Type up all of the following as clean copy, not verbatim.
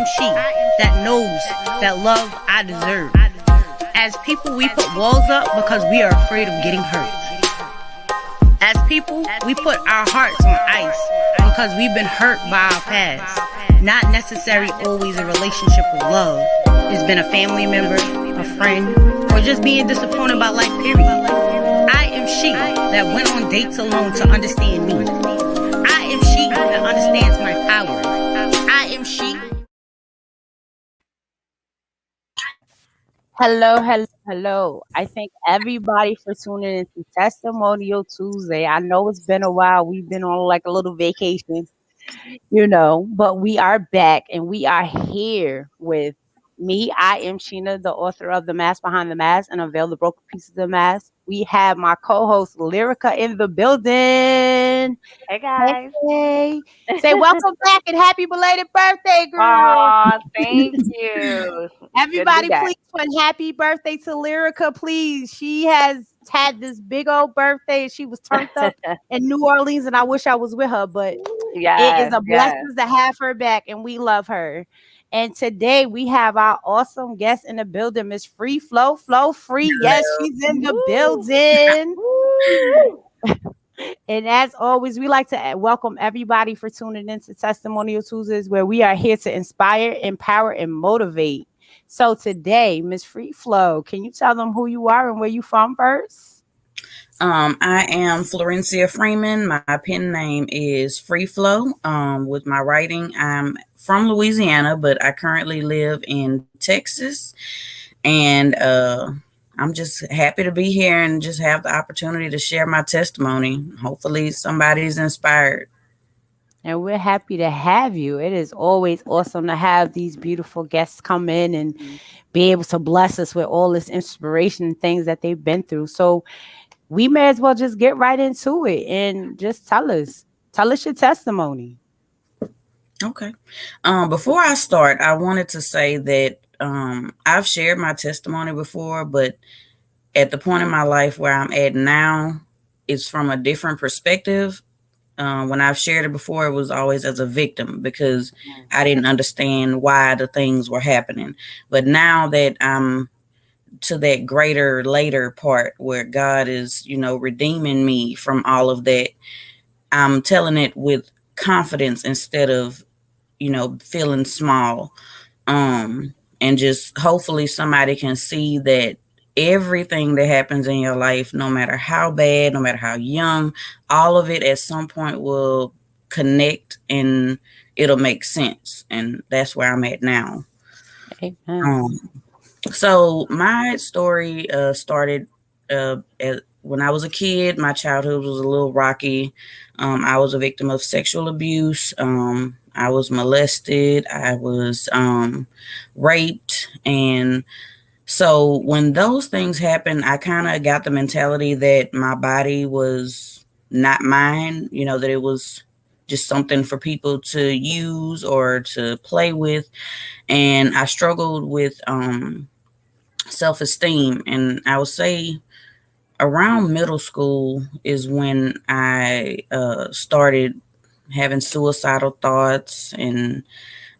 am she that knows that love I deserve. As people, we put walls up because we are afraid of getting hurt. As people, we put our hearts on ice because we've been hurt by our past. Not necessarily always a relationship with love. It's been a family member, a friend, or just being disappointed by life, period. I am she that went on dates alone to understand me. I am she that understands my power. I am she. Hello. I thank everybody for tuning into Testimonial Tuesday. I know it's been a while. We've been on like a little vacation, but we are back and we are here with me. I am Sheena, the author of The Mask Behind the Mask and Unveil the Broken Pieces of the Mask. We have my co-host Lyrica in the building. Hey guys. Hey. Say welcome back and happy belated birthday, girl. Aw, thank you. Everybody, please put happy birthday to Lyrica, please. She has had this big old birthday and she was turned up in New Orleans, and I wish I was with her, but it is a blessing to have her back, and we love her. And today we have our awesome guest in the building, Miss Free Flow Free. Yes, she's in the building. And as always, we like to welcome everybody for tuning into Testimonial Tuesdays, where we are here to inspire, empower, and motivate. So today, Miss Free Flow, can you tell them who you are and where you from first? I am Florencia Freeman. My pen name is Free Flow. With my writing, I'm from Louisiana, but I currently live in Texas. And I'm just happy to be here and just have the opportunity to share my testimony. Hopefully somebody's inspired. And we're happy to have you. It is always awesome to have these beautiful guests come in and be able to bless us with all this inspiration and things that they've been through. So we may as well just get right into it and just tell us your testimony. Okay. Before I start, I wanted to say that I've shared my testimony before, but at the point in my life where I'm at now, it's from a different perspective. When I've shared it before, it was always as a victim because I didn't understand why the things were happening. But now that I'm to that greater later part where God is, redeeming me from all of that, I'm telling it with confidence instead of, feeling small. And just hopefully somebody can see that everything that happens in your life, no matter how bad, no matter how young, all of it at some point will connect and it'll make sense. And that's where I'm at now. So my story started when I was a kid. My childhood was a little rocky. I was a victim of sexual abuse. I was molested. I was raped. And so when those things happened, I kind of got the mentality that my body was not mine, that it was just something for people to use or to play with. And I struggled with self-esteem. And I would say around middle school is when I started having suicidal thoughts, and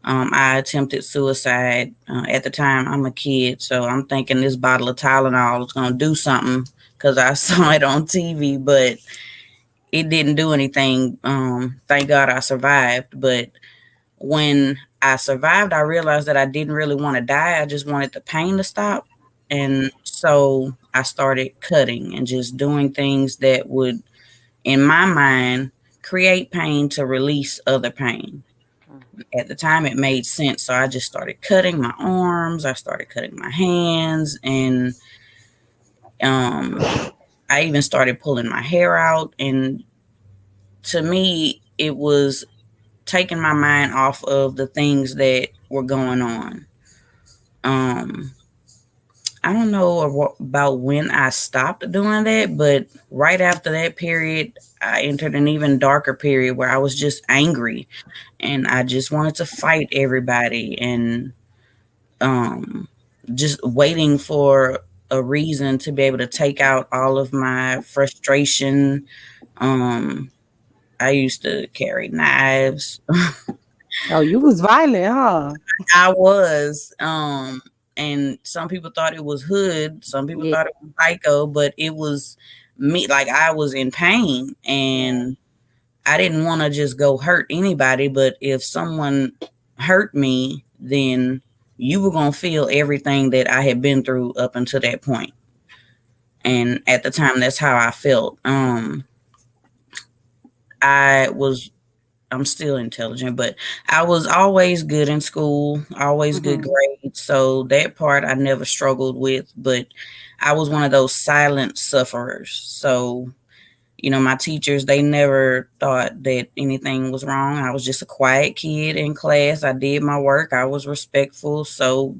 I attempted suicide. At the time, I'm a kid, so I'm thinking this bottle of Tylenol is going to do something because I saw it on TV, but it didn't do anything. Thank God I survived. But when I survived, I realized that I didn't really want to die. I just wanted the pain to stop. And so I started cutting and just doing things that would, in my mind, create pain to release other pain. At the time, it made sense. So I just started cutting my arms. I started cutting my hands. And I even started pulling my hair out. And to me, it was taking my mind off of the things that were going on. I don't know about when I stopped doing that, but right after that period, I entered an even darker period where I was just angry and I just wanted to fight everybody and just waiting for a reason to be able to take out all of my frustration. I used to carry knives. Oh, you was violent, huh? I was. And some people thought it was hood, some people Yeah. thought it was psycho, but it was me. Like, I was in pain, Yeah. and I didn't want to just go hurt anybody. But if someone hurt me, then you were gonna feel everything that I had been through up until that point. And at the time, that's how I felt. I was I'm still intelligent, but I was always good in school, always good Mhm. grades. So that part I never struggled with, but I was one of those silent sufferers. So, my teachers, they never thought that anything was wrong. I was just a quiet kid in class. I did my work. I was respectful. So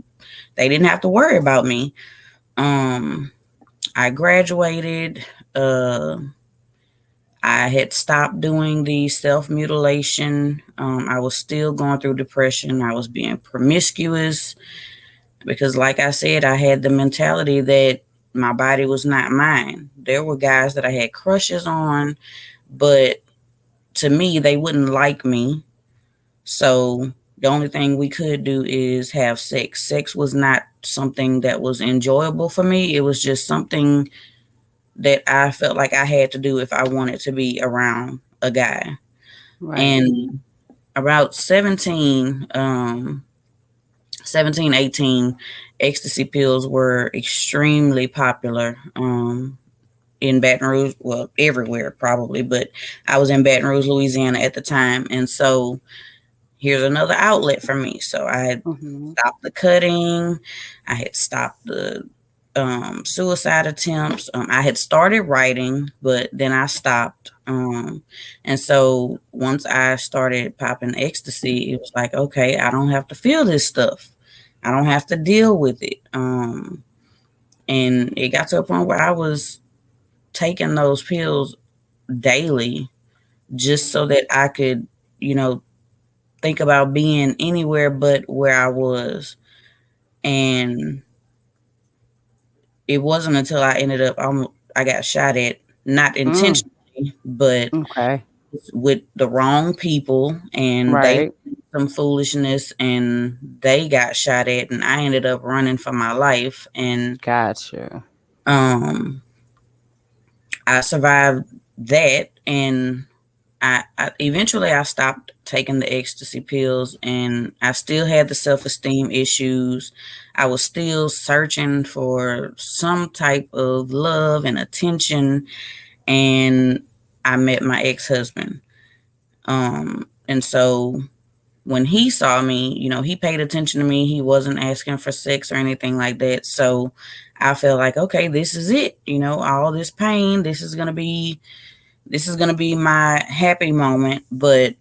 they didn't have to worry about me. Um, I graduated. Uh, I had stopped doing the self mutilation. I was still going through depression. I was being promiscuous because, like I said, I had the mentality that my body was not mine. There were guys that I had crushes on, but to me, they wouldn't like me. So the only thing we could do is have sex. Sex was not something that was enjoyable for me. It was just something that I felt like I had to do if I wanted to be around a guy. Right. And about 17, 18, ecstasy pills were extremely popular in Baton Rouge. Well, everywhere probably, but I was in Baton Rouge, Louisiana at the time. And so here's another outlet for me. So I had Mhm. stopped the cutting. I had stopped the suicide attempts. I had started writing, but then I stopped. And so once I started popping ecstasy, it was like, okay, I don't have to feel this stuff. I don't have to deal with it. And it got to a point where I was taking those pills daily just so that I could, you know, think about being anywhere but where I was. And it wasn't until I ended up, I got shot at, not Mm. intentionally, but Okay. with the wrong people, and they Right. did some foolishness, and they got shot at, and I ended up running for my life. And Gotcha. um, I survived that, and I eventually I stopped taking the ecstasy pills, and I still had the self-esteem issues. I was still searching for some type of love and attention, and I met my ex-husband. And so when he saw me, he paid attention to me. He wasn't asking for sex or anything like that. So I felt like, okay, this is it. All this pain, this is gonna be my happy moment. But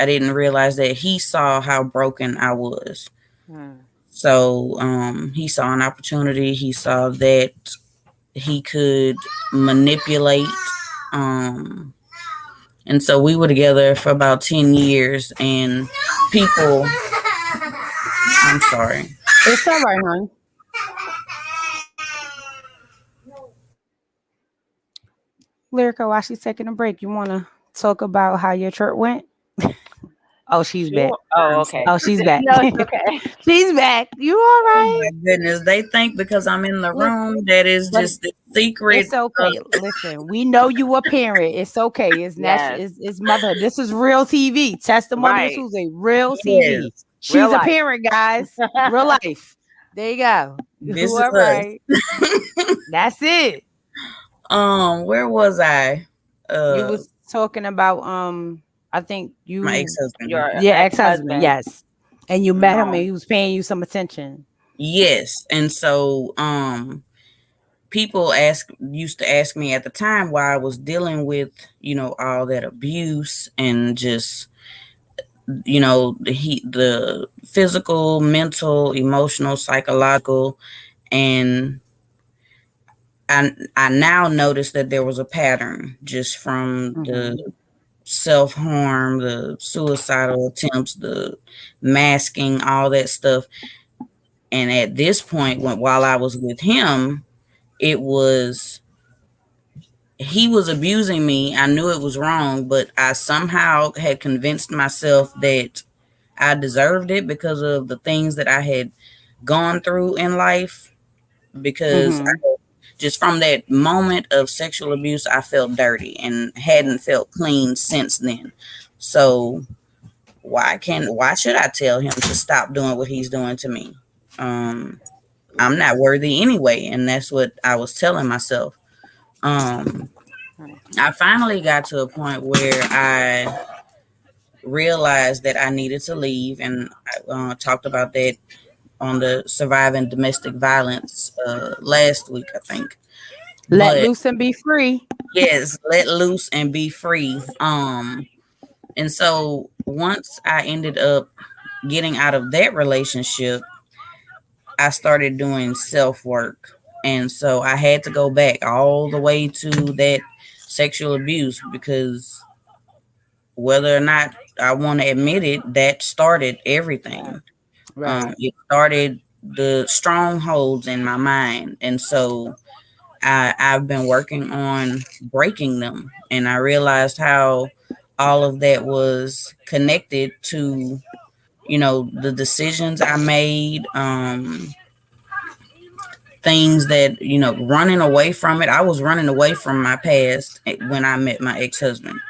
I didn't realize that he saw how broken I was. Hmm. So he saw an opportunity. He saw that he could manipulate. Um, and so we were together for about 10 years. And people, I'm sorry. It's all right, hon. Lyrica, while she's taking a break, you want to talk about how your church went? Oh, she's back. Sure. Oh, I'm okay. Oh, sorry. she's back. No, it's okay. She's back. You all Oh right? my goodness. They think because I'm in the room that is But just the secret. it's okay. Listen, we know you a parent. It's okay. It's natural. Yes. It's motherhood. This is real TV. Testimonial Right. Tuesday. Real TV. Yes, Real She's a life. parent, guys. Real life. There you go. You this is all right? us. That's it. Where was I? You Uh, was talking about I think my you ex-husband. Your your ex-husband, ex-husband. yes. And you met him and Mm. he was paying you some attention. Yes, and so people used to ask me at the time why I was dealing with all that abuse and just the physical, mental, emotional, psychological. And I now noticed that there was a pattern just from the Mhm. self harm, the suicidal attempts, the masking, all that stuff. And at this point, while I was with him, it was he was abusing me. I knew it was wrong, but I somehow had convinced myself that I deserved it because of the things that I had gone through in life. Because Mhm. just from that moment of sexual abuse, I felt dirty and hadn't felt clean since then. So why should I tell him to stop doing what he's doing to me? Um, I'm not worthy anyway, and that's what I was telling myself. Um, Right. I finally got to a point where I realized that I needed to leave, and I talked about that on the surviving domestic violence last week, I think. Let But loose and be free. yes, let loose and be free. And so once I ended up getting out of that relationship, I started doing self work. And so I had to go back all the way to that sexual abuse because whether or not I want to admit it, that started everything. Right. It started the strongholds in my mind. And so I've been working on breaking them. And I realized how all of that was connected to, the decisions I made, things that, running away from it. I was running away from my past when I met my ex husband.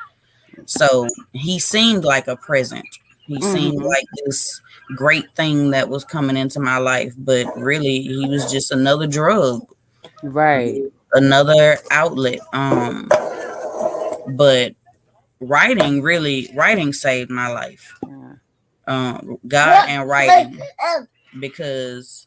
So he seemed like a present. He seemed Mhm. like this great thing that was coming into my life, but really he was just another drug, Right. another outlet. But writing saved my life. Yeah. God and writing, because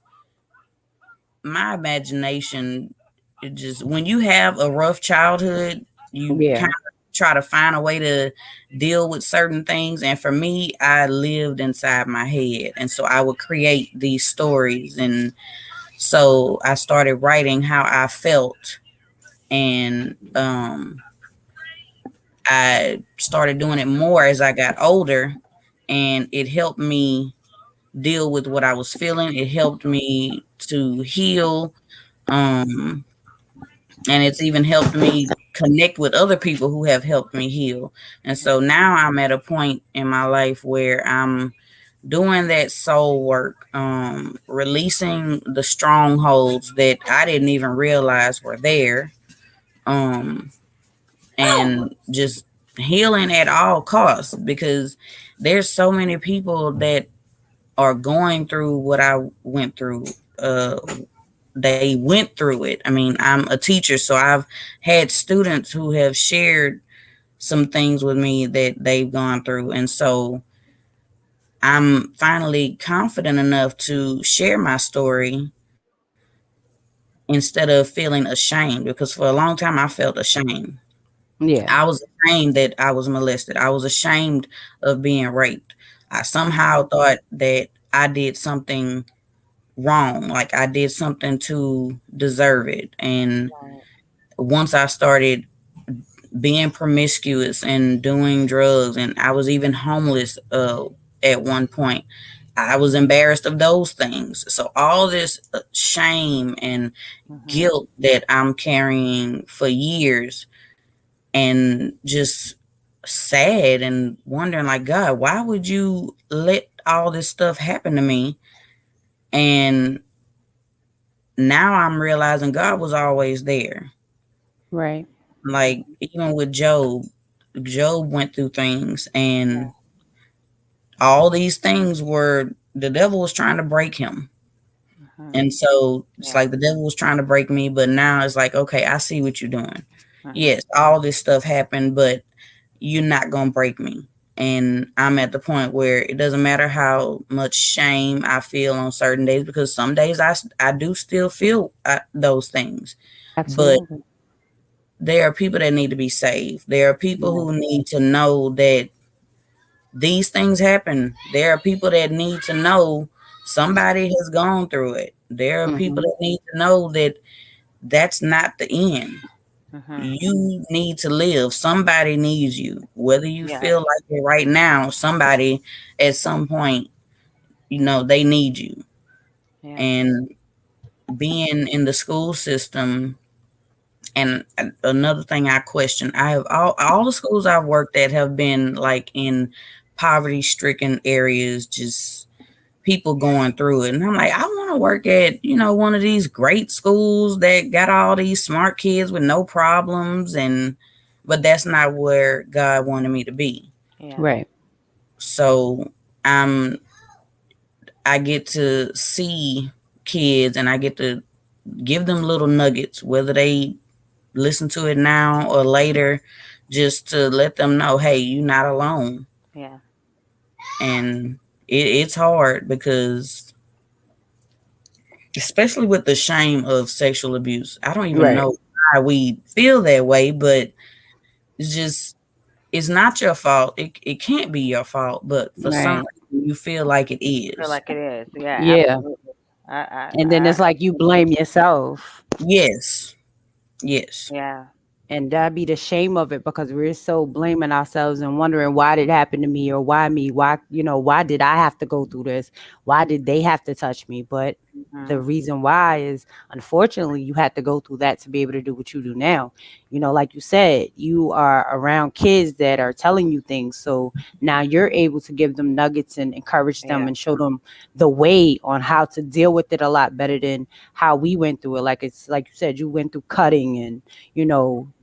my imagination, it just, when you have a rough childhood, you kind Yeah. of try to find a way to deal with certain things. And for me, I lived inside my head, and so I would create these stories. And so I started writing how I felt, and I started doing it more as I got older, and it helped me deal with what I was feeling. It helped me to heal. Um, and it's even helped me connect with other people who have helped me heal. And so now I'm at a point in my life where I'm doing that soul work, releasing the strongholds that I didn't even realize were there, um, and just healing at all costs, because there's so many people that are going through what I went through. Uh, they went through it. I mean, I'm a teacher, so I've had students who have shared some things with me that they've gone through. And so I'm finally confident enough to share my story instead of feeling ashamed, because for a long time I felt ashamed. I Yeah. was ashamed that I was molested. I was ashamed of being raped. I somehow thought that I did something wrong, like I did something to deserve it. And Right. once I started being promiscuous and doing drugs, and I was even homeless at one point, I was embarrassed of those things. So all this shame and Mhm. guilt that I'm carrying for years, and just sad and wondering, like, God, why would you let all this stuff happen to me? And now I'm realizing God was always there. Right. Like, even with Job went through things, and all these things were, the devil was trying to break him. Mhm. And so it's Yeah. like the devil was trying to break me, but now it's like, okay, I see what you're doing. Mhm. Yes, all this stuff happened, but you're not going to break me. And I'm at the point where it doesn't matter how much shame I feel on certain days, because some days I do still feel those things. But Absolutely. there are people that need to be saved. There are people Yeah. who need to know that these things happen. There are people that need to know somebody has gone through it. There are people Mhm. that need to know that that's not the end. Mhm. You need to live. Somebody needs you. Whether you Yeah. feel like it right now, somebody at some point, they need you. Yeah. And being in the school system, and another thing I question, I have all the schools I've worked at have been like in poverty stricken areas, just people going through it. And I'm like, I want to work at, one of these great schools that got all these smart kids with no problems. But that's not where God wanted me to be. Yeah. Right. So I'm, I get to see kids and I get to give them little nuggets, whether they listen to it now or later, just to let them know, hey, you're not alone. Yeah. And it's hard because, especially with the shame of sexual abuse, I don't even Right. know why we feel that way, but it's just, it's not your fault. It can't be your fault, but for some Right. reason you feel like it Feel is. like it is. Yeah, Yeah. absolutely. And then it's like you blame yourself. Yes. Yes. Yeah. And that be the shame of it because we're so blaming ourselves and wondering why did it happen to me or why me? Why, why did I have to go through this? Why did they have to touch me? But the Mhm. reason why is unfortunately you had to go through that to be able to do what you do now. Like you said, you are around kids that are telling you things. So now you're able to give them nuggets and encourage them Yeah. and show them the way on how to deal with it a lot better than how we went through it. Like it's like you said, you went through cutting and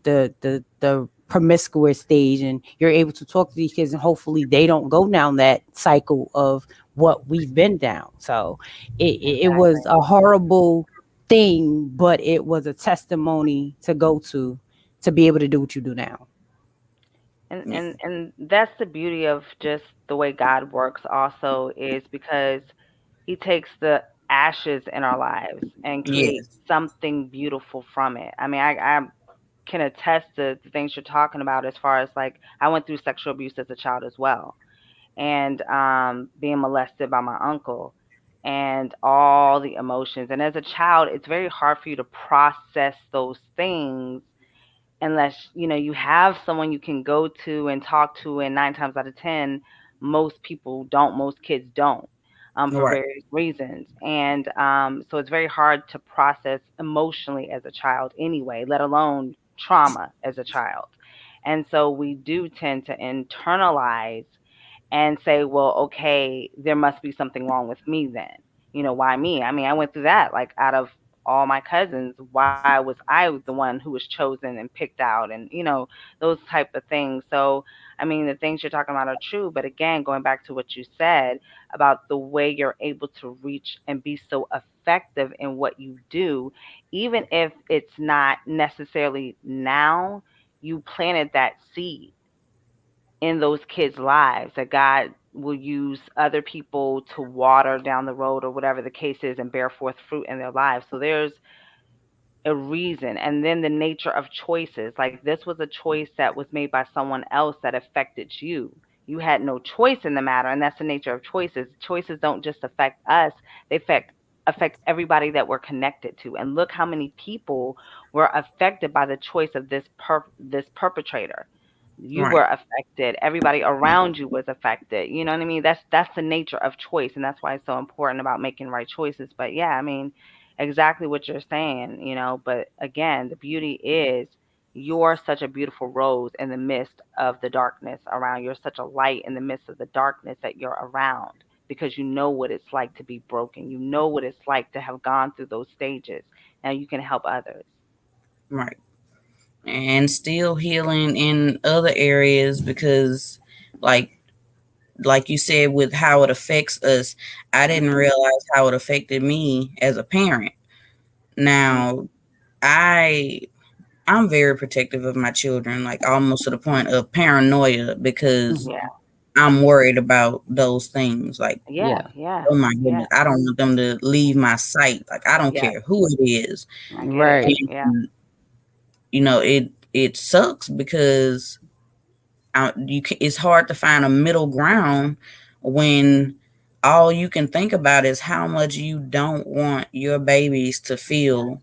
the promiscuous stage, and you're able to talk to these kids and hopefully they don't go down that cycle of what we've been down. So it Exactly. was a horrible thing, but it was a testimony to go to be able to do what you do now. And Yeah. and and that's the beauty of just the way God works also is because he takes the ashes in our lives and creates Yes. something beautiful from it. I mean, I can attest to the things you're talking about as far as like I went through sexual abuse as a child as well, and being molested by my uncle and all the emotions. And as a child, it's very hard for you to process those things unless you have someone you can go to and talk to, and 9 times out of 10 most people don't, most kids don't, for Right. various reasons. And so it's very hard to process emotionally as a child anyway, let alone trauma as a child. And so we do tend to internalize and say, well, okay, there must be something wrong with me then. Why me? I mean, I went through that. Like, out of all my cousins, why was I the one who was chosen and picked out, and those type of things. So, I mean, the things you're talking about are true. But again, going back to what you said about the way you're able to reach and be so effective in what you do, even if it's not necessarily now, you planted that seed in those kids' lives that God will use other people to water down the road or whatever the case is and bear forth fruit in their lives. So there's a reason. And then the nature of choices. Like, this was a choice that was made by someone else that affected you. You had no choice in the matter, and that's the nature of choices. Choices don't just affect us, they affect everybody that we're connected to. And look how many people were affected by the choice of this perpetrator. You were Right. affected. Everybody around you was affected. You know what I mean? That's the nature of choice, and that's why it's so important about making right choices. But yeah, I mean, exactly what you're saying. But again, the beauty is you're such a beautiful rose in the midst of the darkness around. You're such a light in the midst of the darkness that you're around, because you know what it's like to be broken. You know what it's like to have gone through those stages. Now you can help others. Right. And still healing in other areas because, like like you said, with how it affects us, I didn't Mhm. realize how it affected me as a parent. Mhm. Now, I I'm very protective of my children, like almost to the point of paranoia, because Mhm. Yeah. I'm worried about those things. Like, Yeah. Yeah. Yeah. oh my Yeah. goodness, I don't want them to leave my sight. Like, I don't Yeah. care who it is. I get it. Right. Yeah. And it sucks because it's hard to find a middle ground when all you can think about is how much you don't want your babies to feel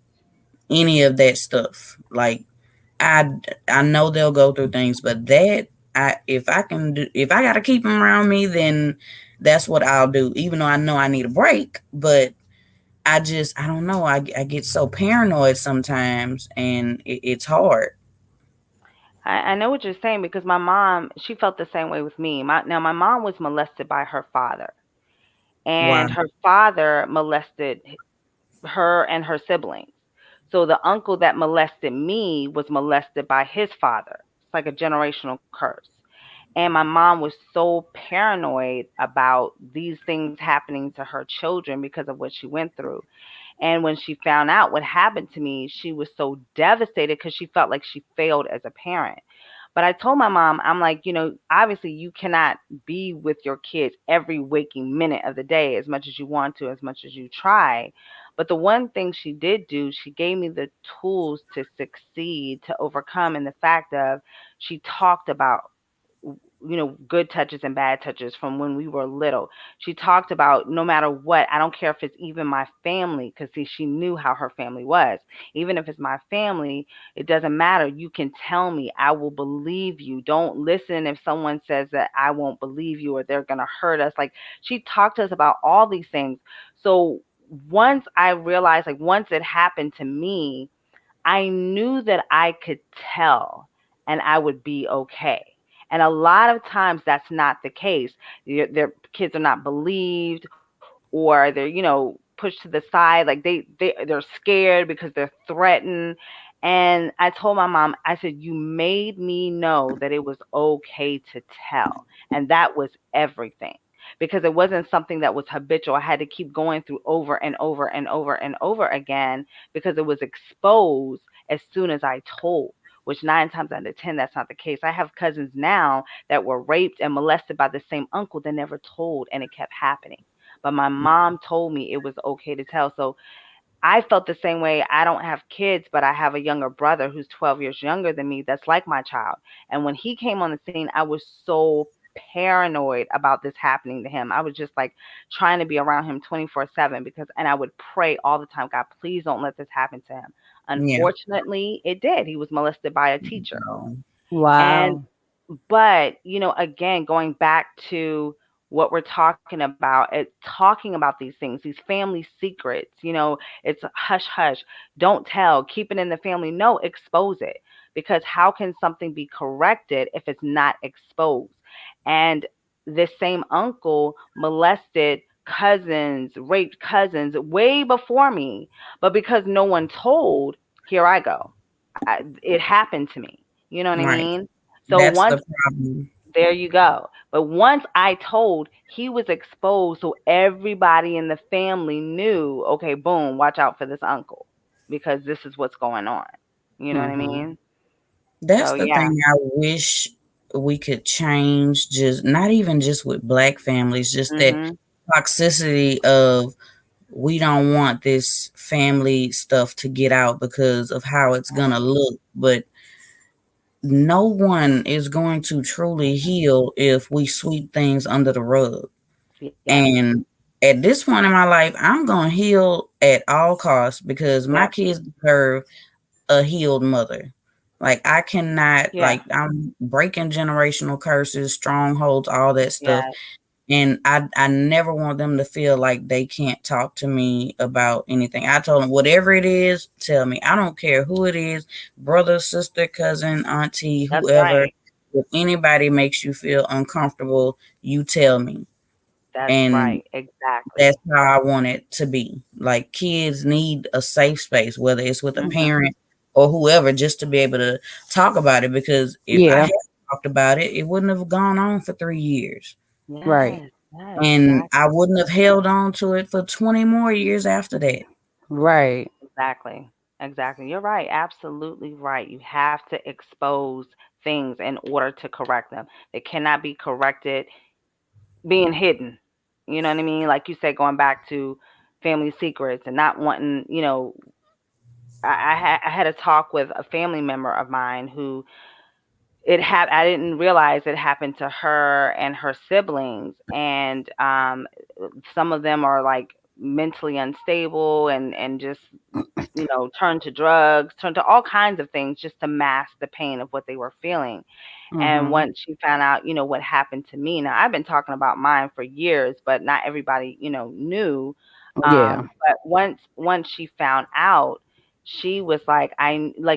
any of that stuff. Like, I I know they'll go through things, but that I if I can do if I got to keep them around me, then that's what I'll do. Even though I know I need a break, but I don't know. I get so paranoid sometimes, and it's hard. I know what you're saying because my mom, she felt the same way with me. My mom was molested by her father, Wow. and her father molested her and her siblings. So the uncle that molested me was molested by his father. It's like a generational curse. And my mom was so paranoid about these things happening to her children because of what she went through. And when she found out what happened to me, she was so devastated because she felt like she failed as a parent. But I told my mom, I'm like, obviously you cannot be with your kids every waking minute of the day as much as you want to, as much as you try. But the one thing she did do, she gave me the tools to succeed, to overcome, and the fact of she talked about good touches and bad touches from when we were little. She talked about no matter what, I don't care if it's even my family, because see, she knew how her family was. Even if it's my family, it doesn't matter. You can tell me, I will believe you. Don't listen if someone says that I won't believe you or they're going to hurt us. Like, she talked to us about all these things. So once I realized, like, once it happened to me, I knew that I could tell and I would be okay. And a lot of times that's not the case. Their kids are not believed, or they're, pushed to the side, like they're scared because they're threatened. And I told my mom, I said, you made me know that it was okay to tell. And that was everything, because it wasn't something that was habitual. I had to keep going through over and over and over and over again because it was exposed as soon as I told, which 9 times out of 10, that's not the case. I have cousins now that were raped and molested by the same uncle that never told, and it kept happening. But my mom told me it was okay to tell. So I felt the same way. I don't have kids, but I have a younger brother who's 12 years younger than me that's like my child. And when he came on the scene, I was so paranoid about this happening to him. I was just like trying to be around him 24/7, because and I would pray all the time, God, please don't let this happen to him. Yeah. Unfortunately, it did. He was molested by a teacher. Um, And Wow. but, again, going back to what we're talking about, talking about these things, these family secrets, it's hush hush. Don't tell, keep it in the family. No, expose it. Because how can something be corrected if it's not exposed? And this same uncle molested cousins, raped cousins way before me. But because no one told, here I go. It happened to me. You know what I right. mean? So That's the once problem. there you go. But once I told, he was exposed, so everybody in the family knew, okay, boom, watch out for this uncle because this is what's going on. You know what I Mhm. mean? That's So the yeah. thing I wish we could change, just not even just with black families, just that Mhm. toxicity of we don't want this family stuff to get out because of how it's gonna look. But no one is going to truly heal if we sweep things under the rug. Yes. And at this point in my life, I'm gonna heal at all costs because my Yep. kids deserve a healed mother. Like I cannot, Yeah. like I'm breaking generational curses, strongholds, all that stuff. Yeah. And I never want them to feel like they can't talk to me about anything. I told them whatever it is, tell me. I don't care who it is, brother, sister, cousin, auntie, That's whoever. right. If anybody makes you feel uncomfortable, you tell me. That's And right. Exactly. that's how I want it to be. Like kids need a safe space, whether it's with a Mhm. parent or whoever, just to be able to talk about it. Because if I Yeah. had talked about it, it wouldn't have gone on for 3 years. Right. Yes. Yes. And I Exactly. wouldn't have held on to it for 20 more years after that. Right. Exactly. Exactly. You're right. Absolutely right. You have to expose things in order to correct them. They cannot be corrected being hidden. You know what I mean? Like you said, going back to family secrets and not wanting, I had a talk with a family member of mine who I didn't realize it happened to her and her siblings. And some of them are like mentally unstable and just turn to drugs, turn to all kinds of things just to mask the pain of what they were feeling. And Mhm. once she found out, what happened to me, now I've been talking about mine for years, but not everybody, knew. Yeah. But once she found out, she was like,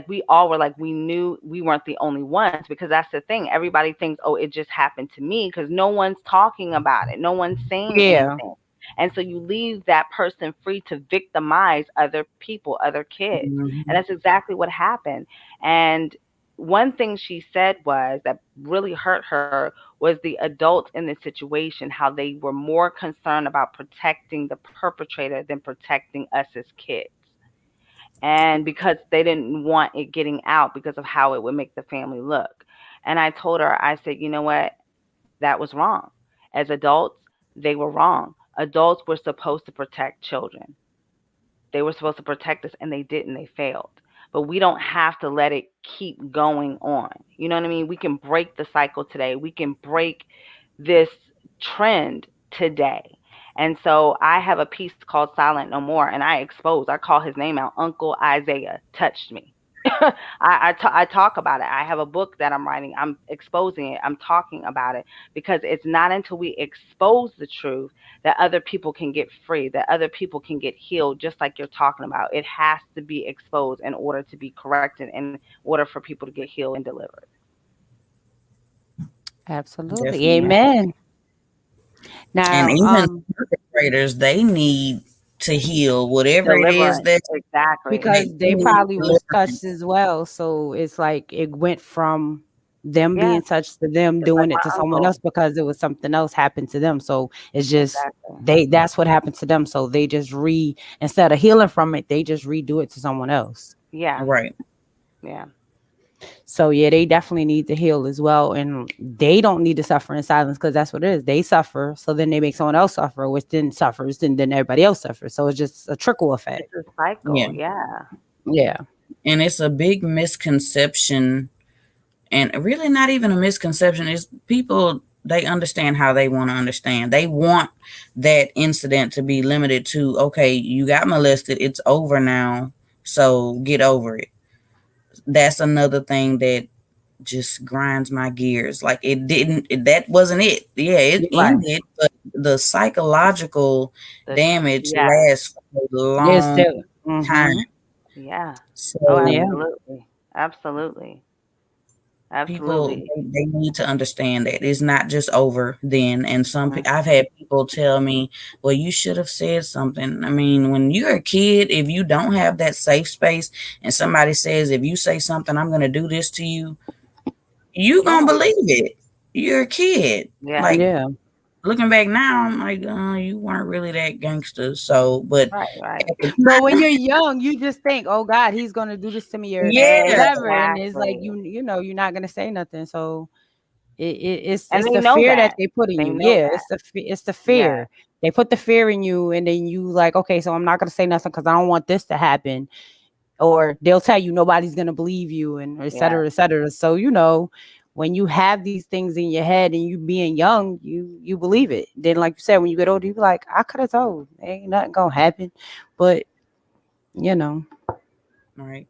we all were like, we knew we weren't the only ones, because that's the thing. Everybody thinks, oh, it just happened to me, because no one's talking about it. No one's saying Yeah. anything. And so you leave that person free to victimize other people, other kids. And Mhm. that's exactly what happened. And one thing she said was that really hurt her was the adults in this situation, how they were more concerned about protecting the perpetrator than protecting us as kids. And because they didn't want it getting out because of how it would make the family look. And I told her, I said, you know what? That was wrong. As adults, they were wrong. Adults were supposed to protect children. They were supposed to protect us, and they didn't. They failed. But we don't have to let it keep going on. You know what I mean? We can break the cycle today. We can break this trend today. And so I have a piece called Silent No More, and I call his name out. Uncle Isaiah touched me. I talk about it. I have a book that I'm writing. I'm exposing it. I'm talking about it, because it's not until we expose the truth that other people can get free, that other people can get healed, just like you're talking about. It has to be exposed in order to be corrected, in order for people to get healed and delivered. Absolutely. Definitely. Yeah. Amen. And Now, even perpetrators, they need to heal whatever it is Deliverance. that Exactly. they because they need probably was touched deliverance. as well, so it's like it went from them Yeah. being touched to them Just like doing it to my someone uncle. else because it was something else happened to them. So it's just Exactly. that's what happened to them. So they just instead of healing from it, they just redo it to someone else. Yeah. Right. Yeah. So yeah, they definitely need to heal as well, and they don't need to suffer in silence because that's what it is. They suffer, so then they make someone else suffer, which then suffers, and then everybody else suffers. So it's just a trickle effect. It's a cycle. Yeah. Yeah. Yeah, And it's a big misconception, and really not even a misconception. Is people, they understand how they want to understand. They want that incident to be limited to, okay, you got molested, it's over now, so get over it. That's another thing that just grinds my gears. Like that wasn't it. Yeah, it you're right. ended, but the psychological damage Yes. lasts for a It's long still. time. Mm-hmm. Yeah. Oh, Yeah. So absolutely. Absolutely. people, Absolutely. they need to understand that it's not just over then. And Mhm. I've had people tell me, well, you should have said something. I mean, when you're a kid, if you don't have that safe space and somebody says, if you say something, I'm going to do this to you Yeah. gonna believe it. You're a kid. Yeah. Like, Yeah. looking back now, I'm like, you weren't really that gangster. So, but Right. Right. at the But when time, you're young, you just think, "Oh God, he's gonna do this to me," or yeah, whatever, and it's like Exactly. you know you're not gonna say nothing. So And it's they the know fear that that. they put in They you. know Yeah, that. it's the Yeah. fear. They put the fear in you, and then you like, okay, so I'm not gonna say nothing because I don't want this to happen. Or they'll tell you nobody's gonna believe you, and et Yeah. cetera, et cetera. So when you have these things in your head and you being young, you believe it. Then, like you said, when you get older, you be like, I could have told, ain't nothing gonna happen. But you know, right.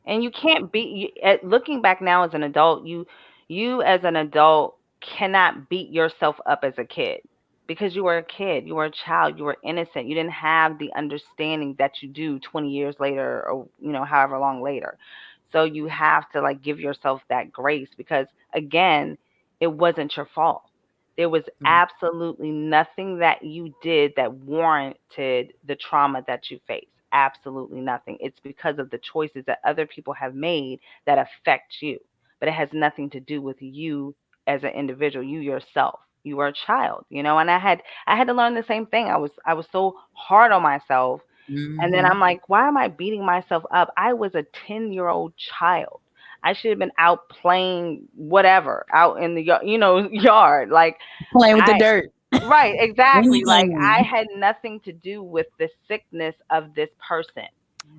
And you can't beat looking back now as an adult, you as an adult cannot beat yourself up as a kid, because you were a kid, you were a child, you were innocent, you didn't have the understanding that you do 20 years later, or however long later. So you have to like give yourself that grace, because again, it wasn't your fault. There was Right. absolutely nothing that you did that warranted the trauma that you face. Absolutely nothing. It's because of the choices that other people have made that affect you. But it has nothing to do with you as an individual, you yourself. You were a child, and I had to learn the same thing. I was so hard on myself, and then Mm-hmm. I'm like, why am I beating myself up? I was a 10-year-old child. I should have been out playing whatever out in the yard. Like playing with the I dirt. right, exactly. Like I Anything. had nothing to do with the sickness of this person.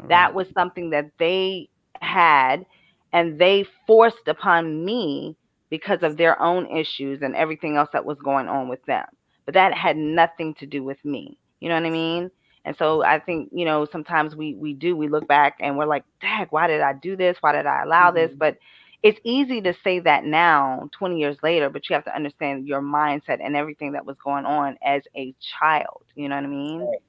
That Right. was something that they had, and they forced upon me because of their own issues and everything else that was going on with them. But that had nothing to do with me. You know what I mean? And so I think, sometimes we look back and we're like, "Dang, why did I do this? Why did I allow this?" Mhm. But it's easy to say that now, 20 years later, but you have to understand your mindset and everything that was going on as a child. You know what I mean? Right.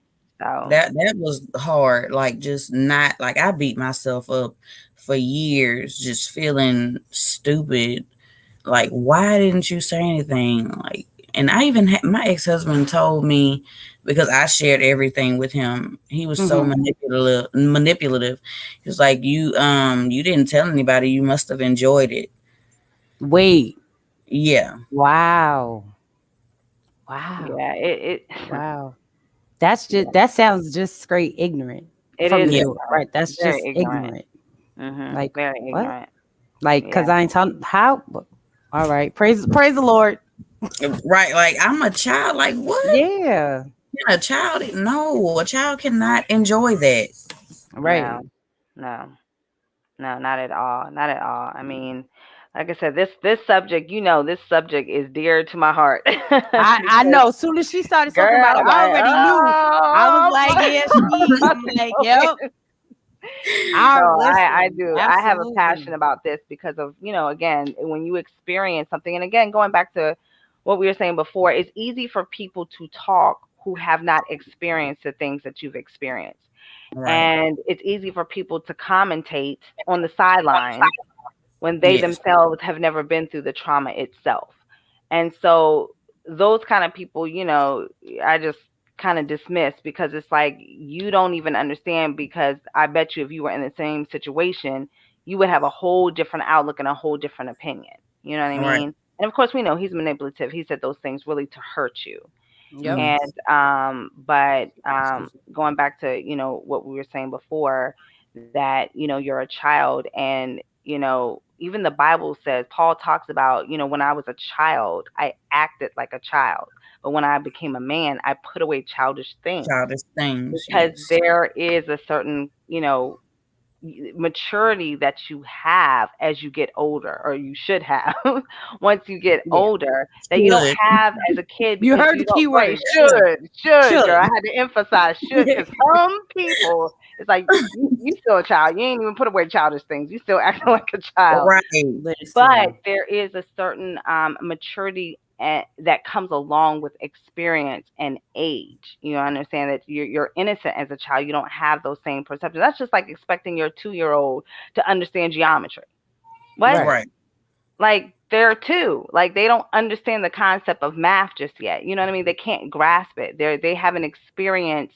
So that was hard. Like just not like I beat myself up for years, just feeling stupid. Like why didn't you say anything? Like, and I even had, my ex husband told me because I shared everything with him. He was so Mm-hmm. manipulative. Manipulative. He was like, you didn't tell anybody. You must have enjoyed it. Wait. Yeah, Wow. Wow. yeah, Wow. That's just yeah, that sounds just straight ignorant it from is the yeah, door, ignorant, right? That's very just ignorant. ignorant. Mhm, Like very what? ignorant. Like, Yeah. cause I ain't telling how. All right, praise the Lord. right. Like I'm a child. Like what? Yeah, Can a child? No, a child cannot enjoy that. No, right. no, no, not at all, not at all. I mean, like I said, this subject, this subject is dear to my heart I because, know. As soon as she started talking girl, about it, I'm I like, already knew. I was oh, like, yeah, she. about I'm to like, go yep. in. I No, I listen. do. I have a passion Absolutely. about this because of, again, when you experience something, and again, going back to what we were saying before, it's easy for people to talk who have not experienced the things that you've experienced. Right. And it's easy for people to commentate on the sidelines when they Yes. themselves have never been through the trauma itself. And so those kind of people, I just kind of dismiss because it's like you don't even understand, because I bet you if you were in the same situation, you would have a whole different outlook and a whole different opinion. You know what I Right. mean? And of course we know he's manipulative. He said those things really to hurt you. Yep. Mm. And but going back to, what we were saying before, that, you're a child, and even the Bible says, Paul talks about, when I was a child, I acted like a child, but when I became a man, I put away childish things. Childish things. Because Yes. there is a certain, maturity that you have as you get older, or you should have once you get Yeah. older, that you don't Should. have as a kid, You because heard you the don't key right. word. Should. Should, girl, I Should. had to emphasize should, because some people, it's like you still a child, you ain't even put away childish things, you still acting like a child. Right. But Listen. there is a certain maturity that comes along with experience and age. You understand that you're innocent as a child. You don't have those same perceptions. That's just like expecting your 2-year-old to understand geometry. What? Right. Right. Like they're two. Like they don't understand the concept of math just yet. You know what I mean? They can't grasp it. They haven't experienced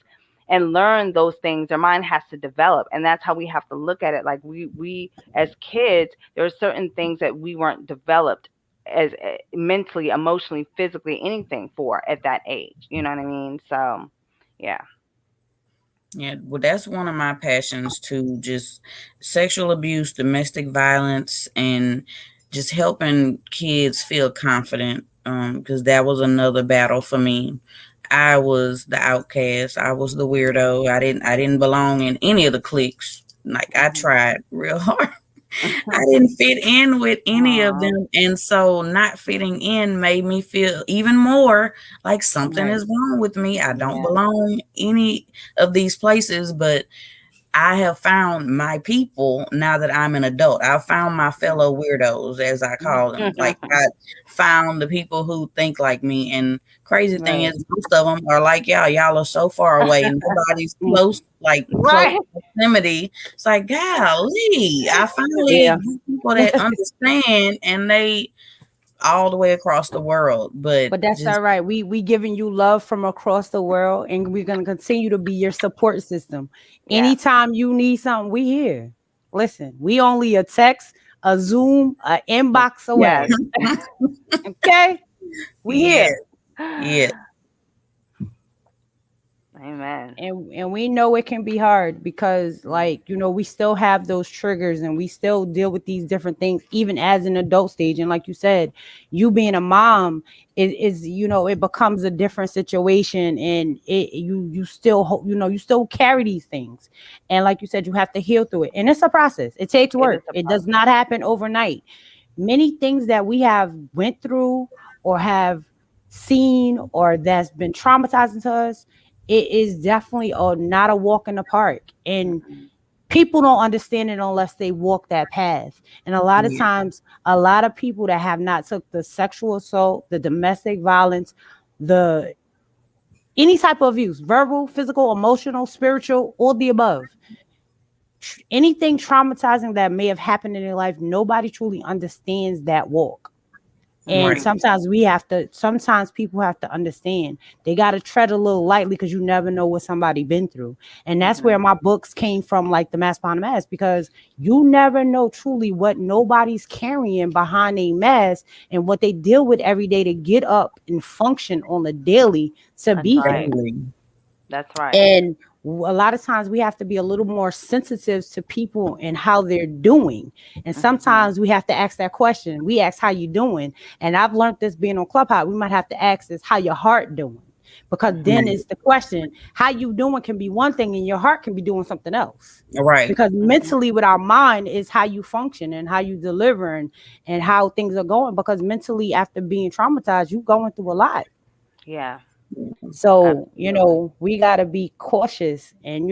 and learned those things. Their mind has to develop, and that's how we have to look at it. Like we as kids, there are certain things that we weren't developed as mentally, emotionally, physically, anything for at that age. You know what I mean? So, yeah, Yeah. Well, that's one of my passions too. Just sexual abuse, domestic violence, and just helping kids feel confident. Because that was another battle for me. I was the outcast. I was the weirdo. I didn't belong in any of the cliques. Like I hmm tried real hard. I didn't fit in with any of Aw, them. And so not fitting in made me feel even more like something Right. is wrong with me. I don't yeah, belong any of these places, but I have found my people now that I'm an adult. I've found my fellow weirdos, as I call them. Like I found the people who think like me. And crazy thing Right. is, most of them are like y'all. Y'all are so far away. Nobody's close, like close right. proximity. It's like, golly, I finally Yeah. get people that understand, and they all the way across the world. But But that's just all right. We giving you love from across the world, and we're gonna continue to be your support system. Yeah, Anytime you need something, we here. Listen, we only a text, a Zoom, a inbox yes. away. Okay, we yeah, here. yeah, Amen. And we know it can be hard because like we still have those triggers and we still deal with these different things even as an adult stage. And like you said, you being a mom is it becomes a different situation, and you still you still carry these things, and like you said, you have to heal through it, and it's a process. It takes It is work. a It does process. not happen overnight. Many things that we have went through or have seen or that's been traumatizing to us, it is definitely not a walk in the park, and Mm-mm. people don't understand it unless they walk that path. And a lot of yeah, times, a lot of people that have not took the sexual assault, the domestic violence, the Any type of abuse, verbal, physical, emotional, spiritual, all the above. Anything traumatizing that may have happened in their life, nobody truly understands that walk. And Right. Mhm. sometimes people have to understand they got to tread a little lightly because you never know what somebody been through. And that's where Mhm. my books came from, like The Mask Behind the Mask, because you never know truly what nobody's carrying behind a mask and what they deal with every day to get up and function on the daily to That's be here. right. Daily. That's right. And a lot of times we have to be a little more sensitive to people and how they're doing. And Mhm. sometimes we have to ask that question. We ask how you doing. And I've learned this being on Clubhouse. We might have to ask this how your heart doing. Because then Mhm. Right. it's the question, how you doing can be one thing and your heart can be doing something else. Right. Because Mhm. mentally with our mind is how you function and how you deliver and how things are going. Because mentally after being traumatized, you going through a lot. Yeah. So, Absolutely. we got to be cautious and,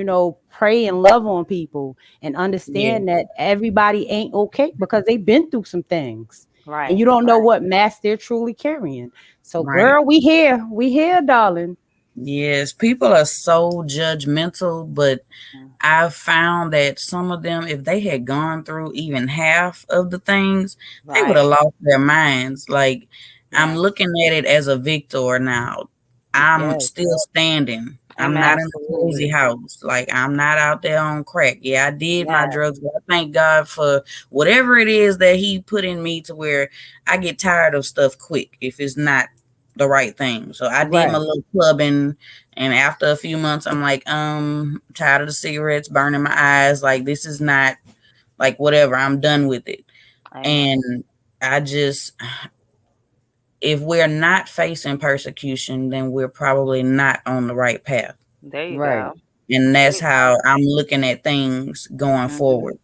pray and love on people and Yeah. understand that everybody ain't okay because they've been through some things and you Right. don't know Right. what mask they're truly carrying. So, Right. girl, we here, darling. Yes. People are so judgmental, but Mhm. I've found that some of them, if they had gone through even half of the things, they would have Right. lost their minds. Like, I'm Yeah. looking at it as a victor now. I'm Yes. still standing. I'm not Amen. in the crazy Absolutely. house. Like, I'm not out there on crack. Yeah, I did my Yeah. drugs, but I thank God for whatever it is that He put in me to where I get tired of stuff quick if it's not the right thing. So I did my Right. little clubbing, and after a few months, I'm like, tired of the cigarettes burning my eyes. Like, this is not like whatever. I'm done with it. Amen. And I just, if we're not facing persecution, then we're probably not on the right path. There you Right. go. And There that's you go. how I'm looking at things going Mhm. forward.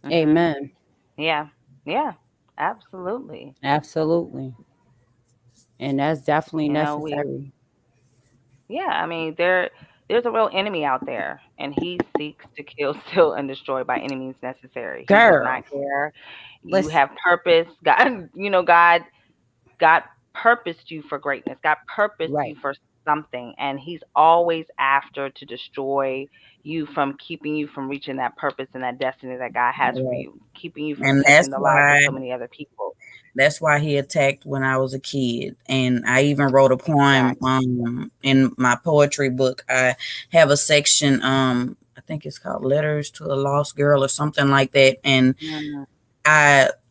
Mhm. Amen. Yeah. Yeah. Absolutely. Absolutely. And that's definitely You know, we necessary. yeah, I mean, there's a real enemy out there, and he seeks to kill, steal, and destroy by any means necessary. He does not Girl, care. You listen. have purpose. God, God purposed you for greatness. God purposed you Right. for something, and He's always after to destroy you from keeping you from reaching that purpose and that destiny that God has for Right. you, keeping you from And touching the lives of so many other people. that's why he attacked when I was a kid. And I even wrote a poem Exactly. in my poetry book. I have a section, I think it's called Letters to a Lost Girl or something like that. And Mm,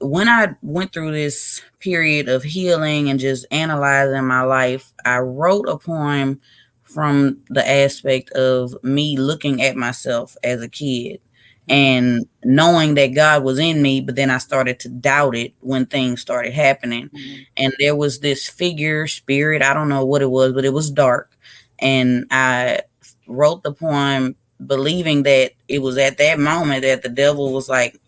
when I went through this period of healing and just analyzing my life, I wrote a poem from the aspect of me looking at myself as a kid mm, and knowing that God was in me, but then I started to doubt it when things started happening. mm, And there was this figure, spirit, I don't know what it was, but it was dark. And I wrote the poem believing that it was at that moment that the devil was like,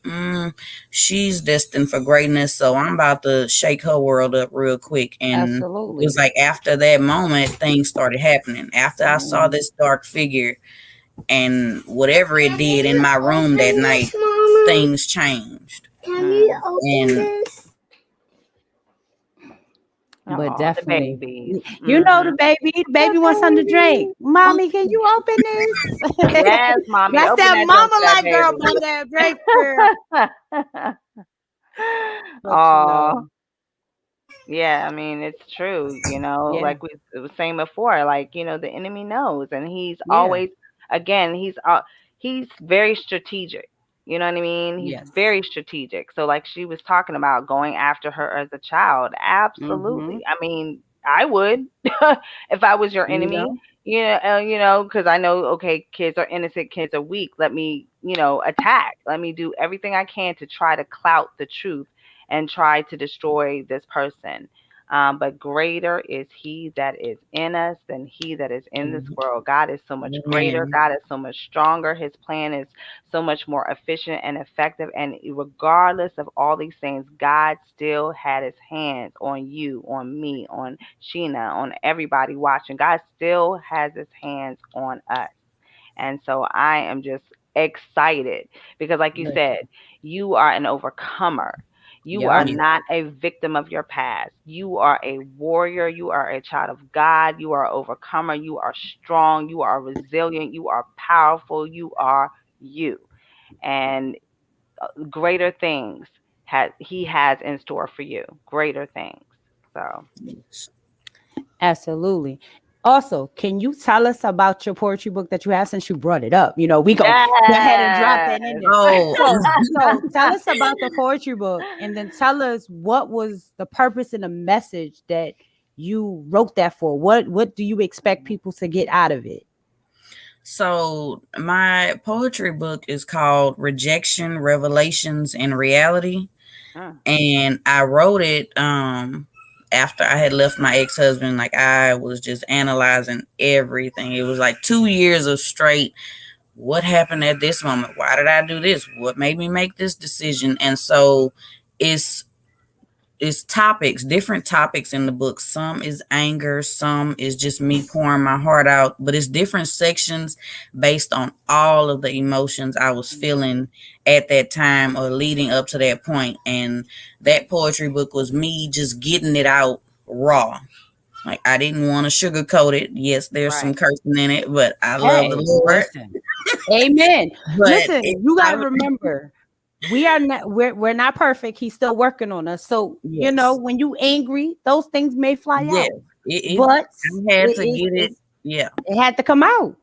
she's destined for greatness, so I'm about to shake her world up real quick. And it was Absolutely. like after that moment, things started happening. After I saw Mhm. this dark figure and whatever it did in my room that night, things changed. mm. And But Oh, the definitely, babies. the Mhm. baby. The The baby wants something to drink. babies. Mommy, can you open this? Yes, mommy, That's open that that drink mama for that like girl, baby. mama that drink girl. But Oh, yeah, I mean, it's true, yeah, like we was saying before, like, the enemy knows, and he's yeah, always, again, he's very strategic. You know what I mean? He's yes. very strategic. So like she was talking about going after her as a child. Mm-hmm. Absolutely. I mean, I would if I was your You enemy. know, Because I know, okay, kids are innocent, kids are weak. Let me, attack. Let me do everything I can to try to clout the truth and try to destroy this person. But greater is he that is in us than he that is in this world. God is so much greater. amen. God is so much stronger. His plan is so much more efficient and effective. And regardless of all these things, God still had his hands on you, on me, on Sheena, on everybody watching. God still has his hands on us. And so I am just excited because, like you said, listen. you are an overcomer. You are Yep. not a victim of your past. You are a warrior. You are a child of God. You are an overcomer. You are strong. You are resilient. You are powerful. You are you. And greater things he has in store for you. Greater things. So, Yes. Absolutely. Also, can you tell us about your poetry book that you have since you brought it up? We go ahead and drop yes. that in there. Oh, So tell us about the poetry book, and then tell us what was the purpose and the message that you wrote that for. What do you expect people to get out of it? so my poetry book is called Rejection, Revelations, and Reality. Mm, And I wrote it after I had left my ex-husband. Like, I was just analyzing everything. It was like 2 years of straight, what happened at this moment? Why did I do this? What made me make this decision? And so it's it's topics, different topics in the book. Some is anger, some is just me pouring my heart out, but it's different sections based on all of the emotions I was feeling at that time or leading up to that point. And that poetry book was me just getting it out raw. Like, I didn't want to sugarcoat it. Yes, there's some right. cursing in it, but I love the Hey, Lord. listen. Amen. But Listen, it, you got to I, remember, we're not perfect. He's still working on us. So, yes, when you angry, those things may fly yes, out. it But I had it to it, get it. it, Yeah. it had to come out.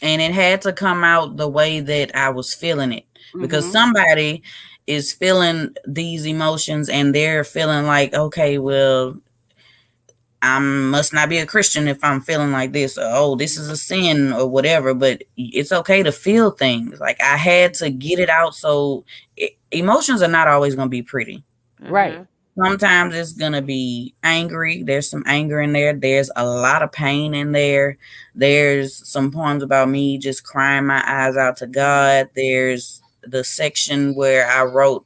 And it had to come out the way that I was feeling it, because Mm-hmm. somebody is feeling these emotions and they're feeling like, okay, well, I must not be a Christian if I'm feeling like this, or oh, this is a sin or whatever. But it's okay to feel things. Like, I had to get it out. So emotions are not always going to be pretty. Right. Mhm. Sometimes it's going to be angry. There's some anger in there. There's a lot of pain in there. There's some poems about me just crying my eyes out to God. There's the section where I wrote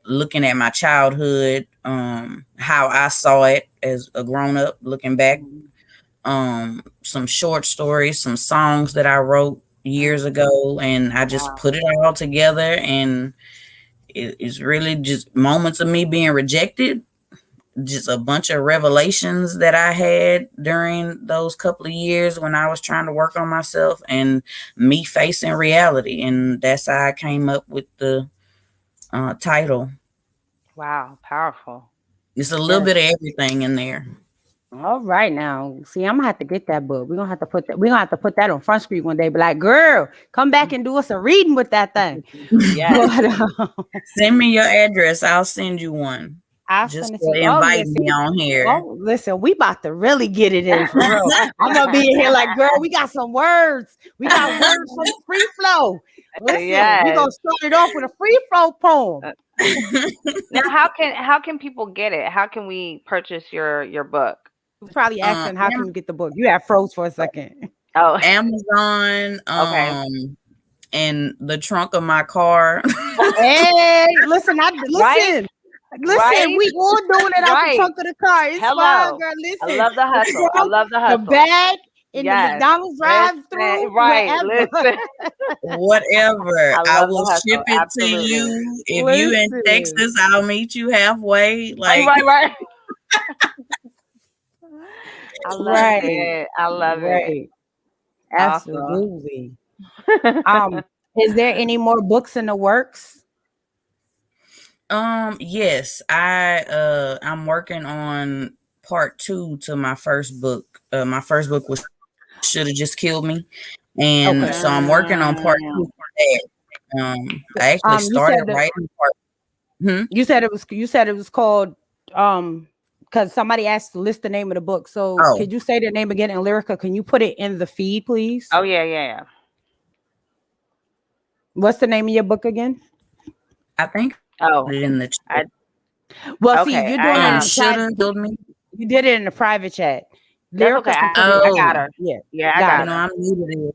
looking at my childhood, how I saw it as a grown up looking back, Mhm. some short stories, some songs that I wrote years Mm, ago, and I just wow. put it all together. And it's really just moments of me being rejected, just a bunch of revelations that I had during those couple of years when I was trying to work on myself, and me facing reality. And that's how I came up with the title. Wow. Powerful. It's a little Yes. bit of everything in there. All right now. See, I'm gonna have to get that book. We're gonna have to put that on Front Street one day. Be like, girl, come back and do us a reading with that thing. Yes. But Send me your address. I'll send you one. I'll Just send it to to you. Oh invite yeah, me see. on here. Oh, listen, we about to really get it in for real. I'm gonna be in here like, girl, we got some words. We got words from the free flow. Listen, we Yes. gonna start it off with a free flow poem. Uh, Now, how can people get it? How can we purchase your book? You probably um, asking how can you get the book? You have froze for a second. Oh, Amazon, okay. in the trunk of my car. Hey, listen, Right, listen. right, We all doing it out the right. trunk of the car. It's fine, Hello. girl. I Listen, love the the hustle. I trunk, love the the hustle. bag, in the Yes. McDonald's Listen. drive-through, Right. wherever. Listen. Whatever. I I love will the ship hustle. it to Absolutely. you. If you in Listen, Texas, I'll meet you halfway. Right, Like, right, right. I love right, it. I love it. right, Awesome. absolutely. Um, is there any more books in the works? yes, I'm working on part two to my first book. My first book was Should Have Just Killed Me. And Okay. so I'm working on part two Mm, for that. I actually You started said that writing part. Hmm? you said it was called because somebody asked to list the name of the book. So Oh, could you say the name again in Lyrica? Can you put it in the feed, please? oh yeah, yeah, yeah. What's the name of your book again? I think I put Oh, it in the I chat. Well, see, okay. you're doing it I in the Should private. have killed me. You did it in the private chat. That's okay. Lyrica can put it. I got Oh, her. Yeah, Yeah, I got got it. her. I'm new to this.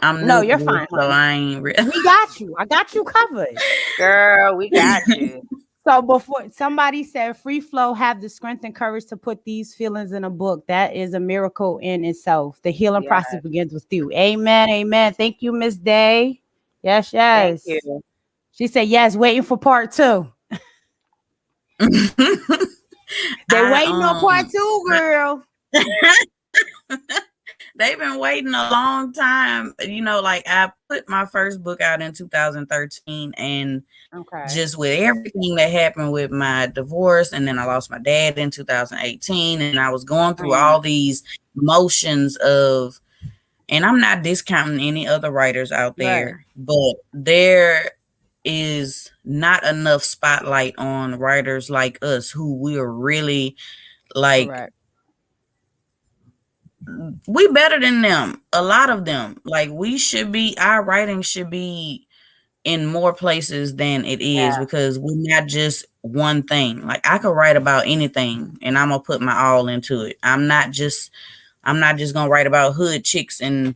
I'm No, new to you're this, fine, so honey. I ain't. We got you. I got you covered. Girl, we got you. So before somebody said free flow have the strength and courage to put these feelings in a book. That is a miracle in itself. The healing process Yes. begins with you. Amen. Amen. Thank you, Miss Day. Yes, Thank yes. you. She said yes, waiting for part two. They I waiting on part two, girl. they've been waiting a long time. Like I put my first book out in 2013, and Okay. just with everything that happened with my divorce, and then I lost my dad in 2018, and I was going through Mm, all these motions of, and I'm not discounting any other writers out right. there, but there is not enough spotlight on writers like us who we are really like, Correct. we better than them. A lot of them. Like, we should be, our writing should be in more places than it is, Yeah. because we're not just one thing. Like, I could write about anything and I'm gonna put my all into it. I'm not just gonna write about hood chicks and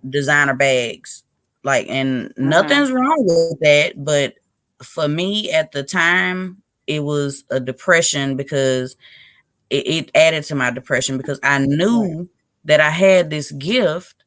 designer bags. Like, and Mhm. nothing's wrong with that, but for me at the time, it was a depression, because it added to my depression, because I Right. knew that I had this gift,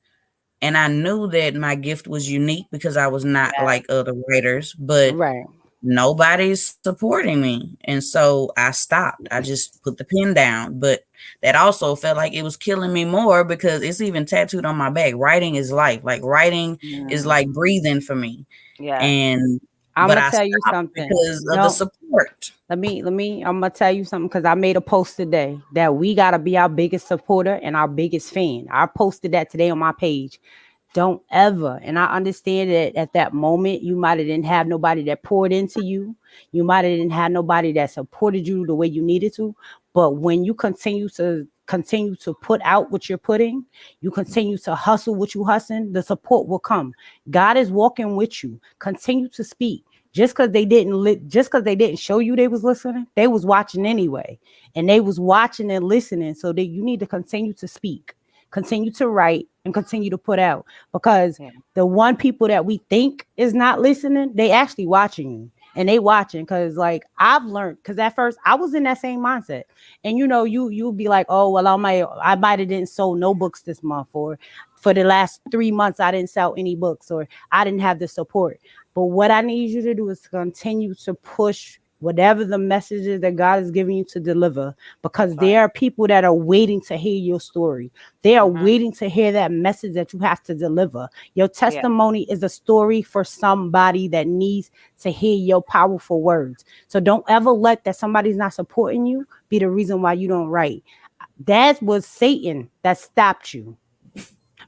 and I knew that my gift was unique because I was not Yeah. like other writers, but Right. nobody's supporting me. And so I stopped. I just put the pen down. But that also felt like it was killing me more, because it's even tattooed on my back. Writing is life. Like, writing is Mm. like breathing for me. Yes. And I'm but gonna I tell you stopped something. because of the No, support. let me. I'm gonna tell you something because I made a post today that we gotta be our biggest supporter and our biggest fan. I posted that today on my page. Don't ever, and I understand that at that moment you might have didn't have nobody that poured into you. You might have didn't have nobody that supported you the way you needed to. But when you continue to put out what you're putting, you continue to hustle what you hustling, the support will come. God is walking with you. Continue to speak. Just because they didn't show you they was listening, they was watching anyway, and they was watching and listening. So that you need to continue to speak, continue to write, and continue to put out, because Yeah. the one people that we think is not listening, they actually watching you, and they watching. Because like I've learned, because at first I was in that same mindset, and you'll be like, oh well, I might have didn't sold no books this month, or for the last 3 months I didn't sell any books, or I didn't have the support. But what I need you to do is continue to push whatever the messages that God is giving you to deliver, That's because there right. are people that are waiting to hear your story. They are Mhm. waiting to hear that message that you have to deliver. Your Yeah. testimony is a story for somebody that needs to hear your powerful words. So don't ever let that somebody's not supporting you be the reason why you don't write. That was Satan that stopped you Yeah.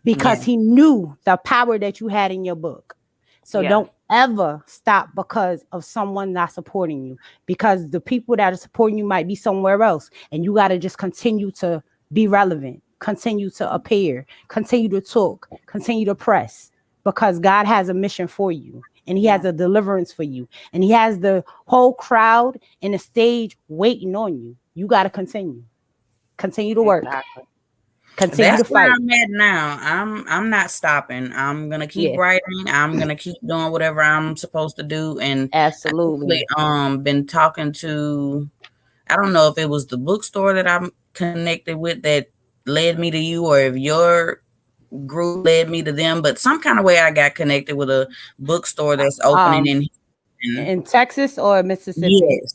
because he knew the power that you had in your book. So Yes. don't ever stop because of someone not supporting you, because the people that are supporting you might be somewhere else, and you got to just continue to be relevant, continue to appear, continue to talk, continue to press, because God has a mission for you, and he has Yeah. a deliverance for you, and he has the whole crowd and the stage waiting on you. You got to continue to work, Exactly. continue to That's where fight. I'm at now. I'm not stopping. I'm gonna keep Yeah, writing. I'm gonna keep doing whatever I'm supposed to do. And I actually absolutely. been talking to, I don't know if it was the bookstore that I'm connected with that led me to you, or if your group led me to them, but some kind of way I got connected with a bookstore that's opening Um, in Houston. in Texas or Mississippi? Yes,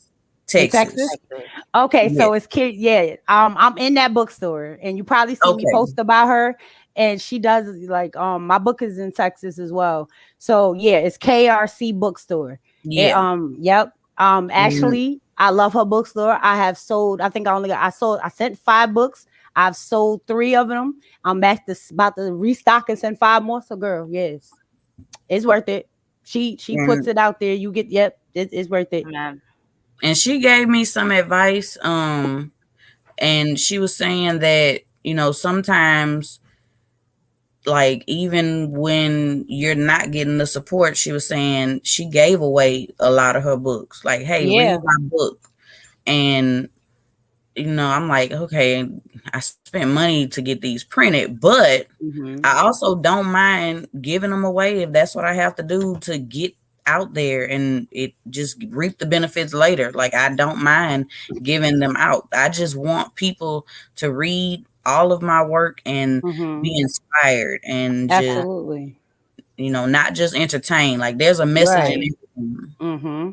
In Texas. Texas? Texas. Okay, Yeah. so it's kid. Yeah, I'm in that bookstore, and you probably see me Okay. post about her. And she does like my book is in Texas as well. So yeah, it's KRC Bookstore. Yeah. Yep. Mm, Actually, I love her bookstore. I have sold. I think I sent 5 books. I've sold 3 of them. I'm about to restock and send 5 more. So girl, yes, it's worth it. She puts and it out there. You get yep, it's worth it. Amen. and she gave me some advice. And she was saying that, sometimes, like, even when you're not getting the support, she was saying she gave away a lot of her books. Like, hey, read Yeah. my book. And I'm like, okay, I spent money to get these printed, but Hmm. I also don't mind giving them away if that's what I have to do to get out there, and it just reap the benefits later. Like, I don't mind giving them out. I just want people to read all of my work and Hmm. be inspired, and just, Yeah. Absolutely. not just entertained. Like, there's a message in Right. everything. Hmm.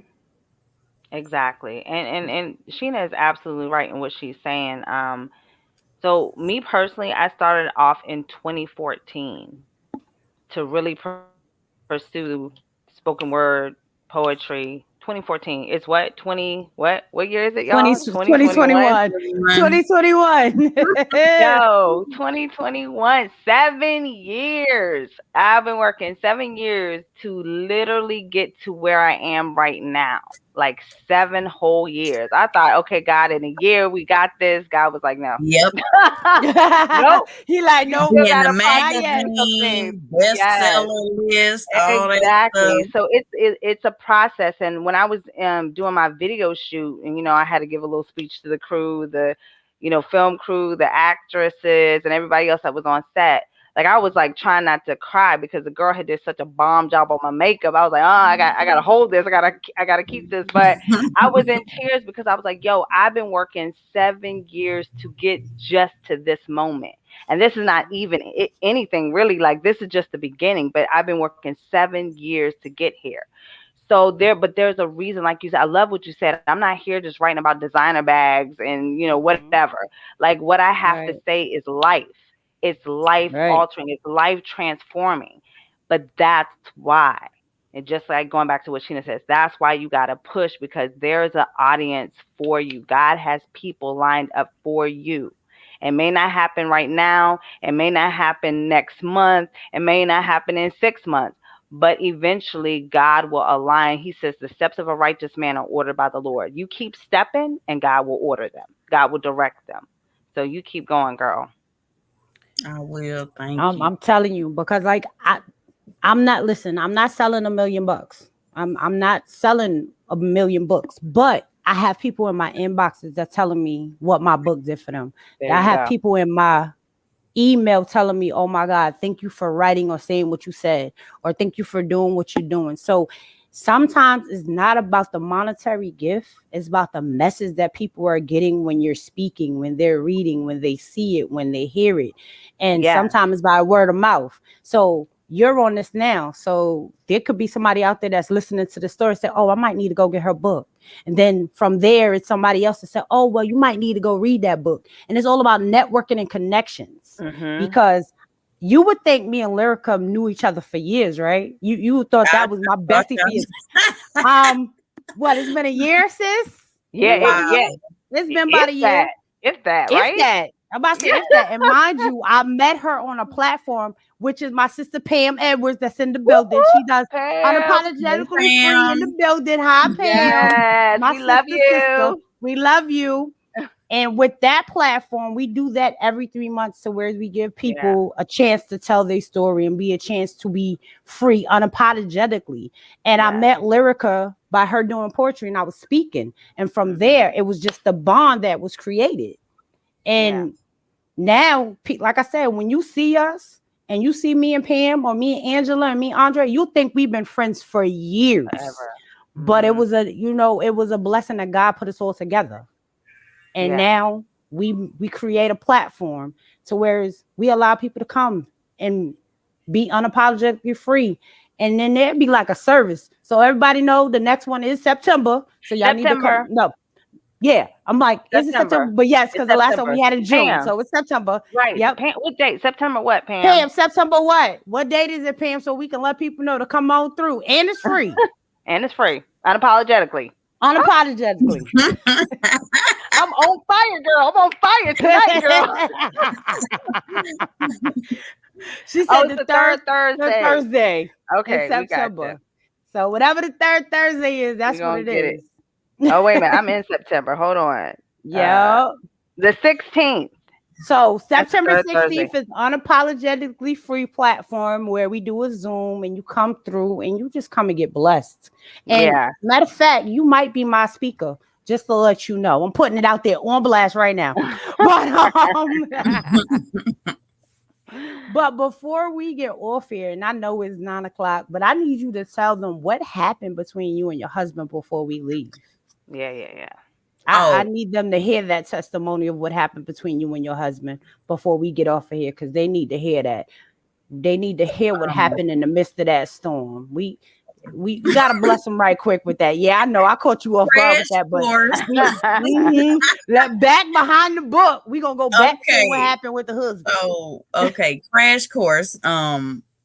Exactly. And Sheena is absolutely right in what she's saying. So me personally, I started off in 2014 to really pursue spoken word poetry. 2014. It's what? 20 what year is it, y'all? 20, 2021? 2021. 2021. Yo, 2021, 7 years. I've been working 7 years to literally get to where I am right now. Like 7 whole years. I thought, okay, God, in a year we got this. God was like, no. Yep. Nope. He like, You nope, still Be in the gotta not process yet. some things. magazine, Yes. bestseller list, all that Exactly. stuff. So it's a process. And when I was doing my video shoot, and I had to give a little speech to the crew, the film crew, the actresses, and everybody else that was on set. Like I was like trying not to cry because the girl had did such a bomb job on my makeup. I was like, oh, I gotta hold this. I gotta keep this. But I was in tears because I was like, yo, I've been working 7 years to get just to this moment. And this is not even anything really, like this is just the beginning, but I've been working 7 years to get here. So but there's a reason, like you said, I love what you said. I'm not here just writing about designer bags and, Mhm. whatever. Like what I have to Right, say is life. It's life right. altering. It's life transforming. But that's why. And just like going back to what Sheena says, that's why you got to push, because there's an audience for you. God has people lined up for you. It may not happen right now. It may not happen next month. It may not happen in 6 months. But eventually, God will align. He says, the steps of a righteous man are ordered by the Lord. You keep stepping, and God will order them. God will direct them. So you keep going, girl. I will. Thank I'm you. I'm telling you, because like I'm not, listen, I'm not selling $1 million. I'm not selling 1 million books, but I have people in my inboxes that telling me what my book did for them. There I you have go. people in my email telling me, oh my God, thank you for writing or saying what you said, or thank you for doing what you're doing. So sometimes it's not about the monetary gift, it's about the message that people are getting when you're speaking, when they're reading, when they see it, when they hear it. And Yes. sometimes it's by word of mouth. So you're on this now. So there could be somebody out there that's listening to the story, say, oh, I might need to go get her book. And then from there, it's somebody else that said, oh, well, you might need to go read that book. And it's all about networking and connections, Mhm. because you would think me and Lyrica knew each other for years, right? You thought I that was my thought bestie for years. that What, it's been a year, sis? It's Yeah. been about a wow. year. It's been about If a that, year. if that, If right? that. I'm about to say if that. And mind you, I met her on a platform, which is my sister Pam Edwards that's in the Whoop building. She whoop. does Pam. Hey, unapologetically free in the Pam. building. Hi, Pam. Yes, My we love sister. you. We love you. And with that platform, we do that every 3 months, to where we give Yeah. people a chance to tell their story and be a chance to be free unapologetically. And I Yes. met Lyrica by her doing poetry, and I was speaking. And from Mhm. there, it was just the bond that was created. Yeah. And now, like I said, when you see us and you see me and Pam, or me and Angela and me and Andre, you think we've been friends for years. Forever. But it Mhm. was it was a blessing that God put us all together. And Yeah. now we create a platform to where we allow people to come and be unapologetically free. And then there'd be like a service. So everybody know the next one is September. So y'all need to come. September. No, yeah. I'm like, is it September? September. But yes, It's because the last one September. we had in June. Pam. So it's September. Right. Yep. Pam, what date? September what, Pam? Pam, September what? What date is it, Pam? So we can let people know to come on through. And it's free. And it's free. Unapologetically. Unapologetically. I'm on fire, girl. I'm on fire tonight, girl. She Oh, said it's the third the Thursday. Thursday in Okay, we got you. September. So whatever the third Thursday is, We're that's what gonna it get it. is. Oh, wait a minute. I'm in September. Hold on. Uh Yeah. the 16th. So That's the September third Thursday. 16th is unapologetically free platform where we do a Zoom and you come through and you just come and get blessed. And Yeah. matter of fact, you might be my speaker, just to let you know. I'm putting it out there on blast right now. But but before we get off here, and I know it's 9 o'clock, but I need you to tell them what happened between you and your husband before we leave. Yeah, yeah, yeah. I Oh, need them to hear that testimony of what happened between you and your husband before we get off of here, because they need to hear that. They need to hear what um, happened in the midst of that storm. We gotta bless him right quick with that. Yeah, I know I caught you off guard with Crash that, but course. let back behind the book. We gonna go back to what Okay. happened with the husband. So, okay, crash course.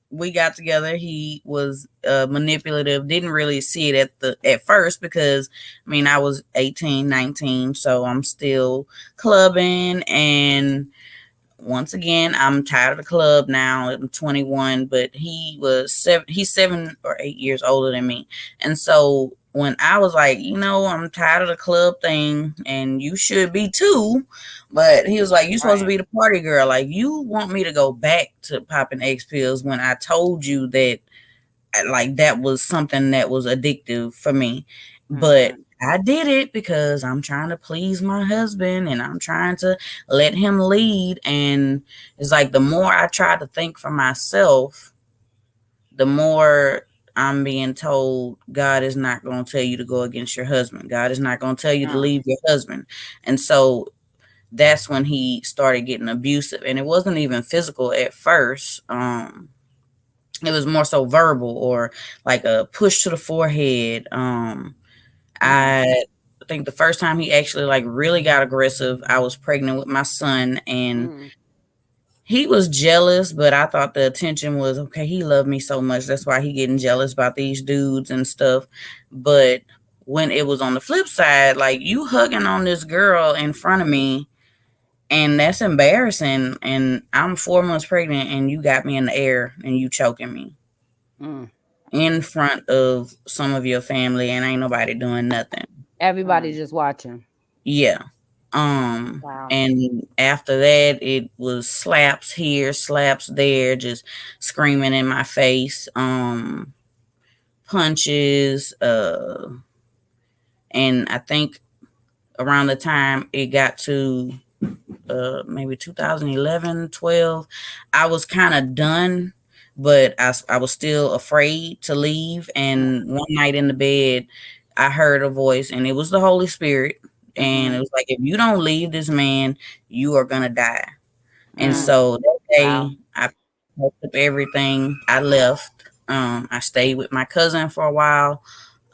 We got together. He was manipulative. Didn't really see it at first because I mean I was 18, 19, so I'm still clubbing. And once again, I'm tired of the club now. I'm 21, but he's 7 or 8 years older than me. And so when I was like, I'm tired of the club thing and you should be too, but he was like, you supposed to Right. be the party girl. Like, you want me to go back to popping X pills when I told you that like that was something that was addictive for me. But Mhm. I did it because I'm trying to please my husband and I'm trying to let him lead. And it's like the more I try to think for myself, the more I'm being told God is not going to tell you to go against your husband. God is not going to tell you to Mm. leave your husband. And so that's when he started getting abusive. And it wasn't even physical at first. It was more so verbal or like a push to the forehead. Mm. I think the first time he actually like really got aggressive, I was pregnant with my son and Mm, he was jealous, but I thought the attention was okay. He loved me so much. That's why he getting jealous about these dudes and stuff. But when it was on the flip side, like you hugging on this girl in front of me, and that's embarrassing. And I'm 4 months pregnant, and you got me in the air and you choking me mm. in front of some of your family and ain't nobody doing nothing. Everybody Mm. just watching. Yeah. Wow. And after that it was slaps here, slaps there, just screaming in my face, punches, and I think around the time it got to maybe 2011, 12, I was kind of done, but I was still afraid to leave. And one night in the bed, I heard a voice, and it was the Holy Spirit. And it Mhm. was like, if you don't leave this man, you are going to die. And Mm. Mm, so that Wow. day, I packed up everything. I left. I stayed with my cousin for a while,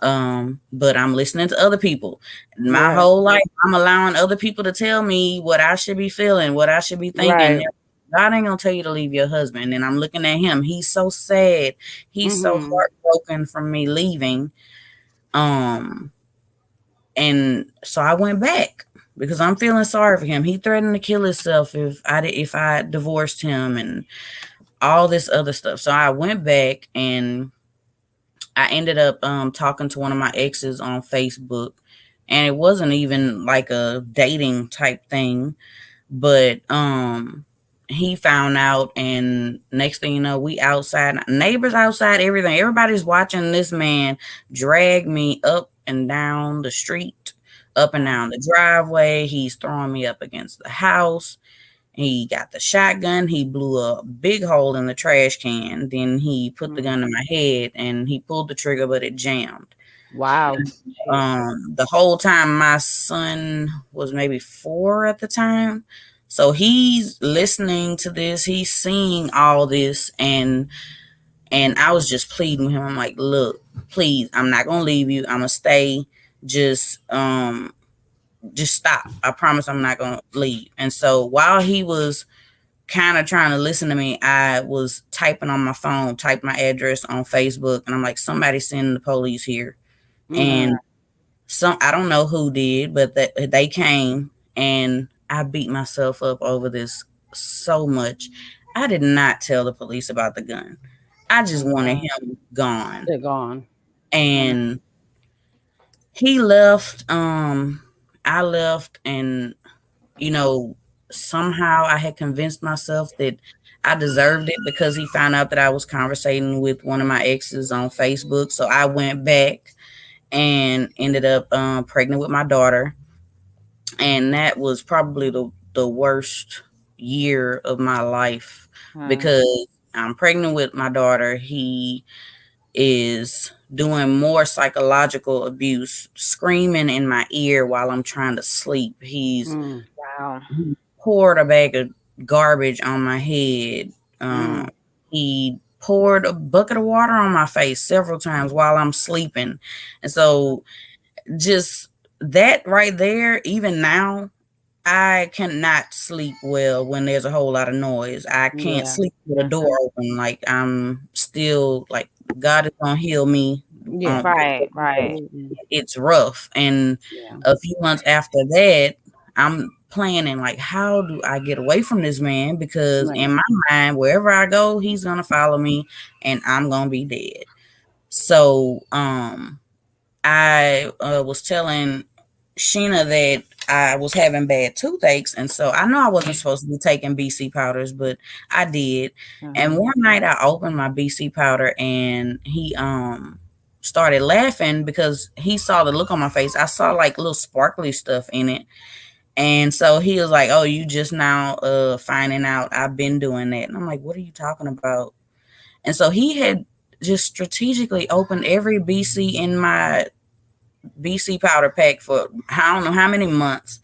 but I'm listening to other people. My right, whole life, I'm allowing other people to tell me what I should be feeling, what I should be thinking. right. God ain't gonna tell you to leave your husband. And I'm looking at him. He's so sad. He's so Mm-hmm. heartbroken from me leaving. Um, and so I went back because I'm feeling sorry for him. He threatened to kill himself if I divorced him and all this other stuff. So I went back and I ended up talking to one of my exes on Facebook, and it wasn't even like a dating type thing, but he found out, and next thing you know, we outside, neighbors outside, everything. Everybody's watching this man drag me up and down the street, up and Wow. down the driveway. He's throwing me up against the house. He got the shotgun. He blew a big hole in the trash can. Then he put the Mm. gun to my head and he pulled the trigger, but it jammed. Wow. Jesus. The whole time my son was maybe 4 at the time. So he's listening to this. He's seeing all this, and I was just pleading with him. I'm like, look, please, I'm not gonna leave you. I'm gonna stay. Just just stop. I promise I'm not gonna leave. And so while he was kind of trying to listen to me, I was typing on my phone, typed my address on Facebook, and I'm like, somebody send the police here. Mm, And I don't know who did, but that they came, and I beat myself up over this so much. I did not tell the police about the gun. I just wanted Mhm. him gone. they're gone. Mm. And he left, I left, and you know, somehow I had convinced myself that I deserved it because he found out that I was conversating with one of my exes on Facebook. So I went back and ended up pregnant with my daughter. And that was probably the worst year of my life Mm. because I'm pregnant with my daughter. He is doing more psychological abuse, screaming in my ear while I'm trying to sleep. Mm, Wow. He poured a bag of garbage on my head. mm, He poured a bucket of water on my face several times while I'm sleeping. And so just that right there, even now, I cannot sleep well when there's a whole lot of noise. I can't Yeah. sleep with a door Mhm. open. Like I'm still like God is gonna heal me. Yeah. Right, right. Absolutely. It's rough, and Yeah. a few months after that, I'm planning like how do I get away from this man because Right. in my mind, wherever I go, he's gonna follow me, and I'm gonna be dead. So I was telling Sheena that I was having bad toothaches, and so I know I wasn't supposed to be taking BC powders, but I did. And Mhm. one night I opened my BC powder, and he started laughing because he saw the look on my face. I saw like little sparkly stuff in it, and so he was like, "Oh, you just now finding out I've been doing that?" And I'm like, "What are you talking about?" And so he had just strategically opened every BC in my BC powder pack for I don't know how many months.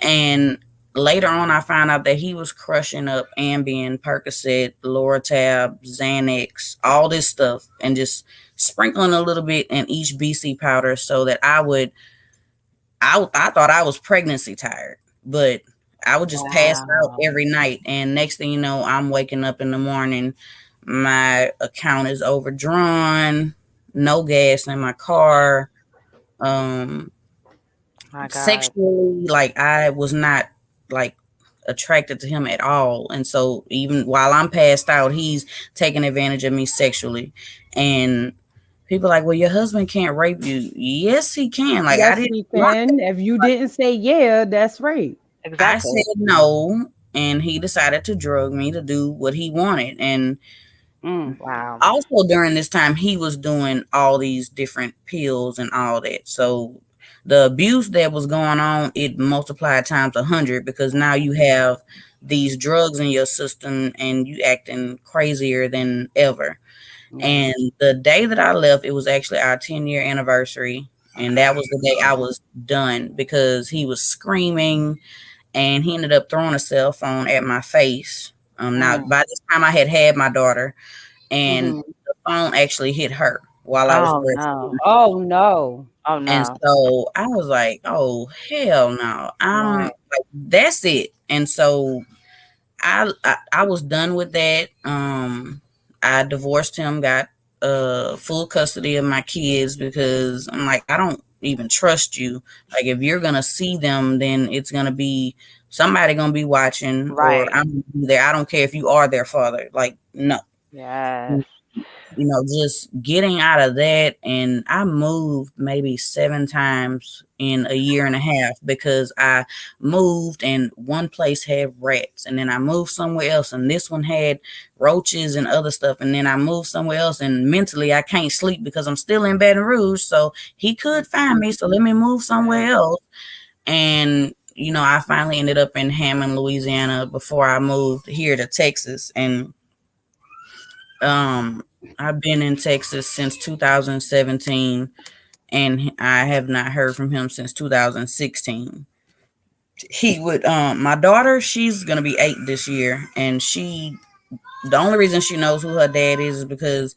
And later on, I found out that he was crushing up Ambien, Percocet, Loratab, Xanax, all this stuff, and just sprinkling a little bit in each BC powder so that I would. I thought I was pregnancy tired, but I would just pass out Wow. every night. And next thing you know, I'm waking up in the morning. My account is overdrawn, no gas in my car. Um, My God. Sexually, like I was not like attracted to him at all. And so even while I'm passed out, he's taking advantage of me sexually. And people are like, well, your husband can't rape you. Yes, he can. Like I Yes, didn't he want that. can. If you didn't say yeah, that's right. I Exactly. said no, and he decided to drug me to do what he wanted. And Mm. Wow. also during this time, he was doing all these different pills and all that. So the abuse that was going on, it multiplied times 100 because now you have these drugs in your system and you acting crazier than ever. Right. And the day that I left, it was actually our 10-year anniversary. And that was the day I was done because he was screaming and he ended up throwing a cell phone at my face. Now, Mm. by this time, I had my daughter, and Mhm. the phone actually hit her while I was Oh breastfeeding. no. Oh, no. Oh And no. so I was like, "Oh hell no!" I'm Right. like, "That's it." And so I was done with that. I divorced him, got full custody of my kids because I'm like, I don't even trust you. Like, if you're gonna see them, then it's gonna be somebody gonna be watching, or Right. I'm gonna be there. I don't care if you are their father. Like, no. Yes. Just getting out of that. And I moved maybe 7 times in a year and a half because I moved and one place had rats, and then I moved somewhere else and this one had roaches and other stuff, and then I moved somewhere else and mentally I can't sleep because I'm still in Baton Rouge, so he could find me, so let me move somewhere Right. else. And I finally ended up in Hammond, Louisiana before I moved here to Texas. And um, I've been in Texas since 2017, and I have not heard from him since 2016. He would, my daughter, she's gonna be 8 this year, and the only reason she knows who her dad is because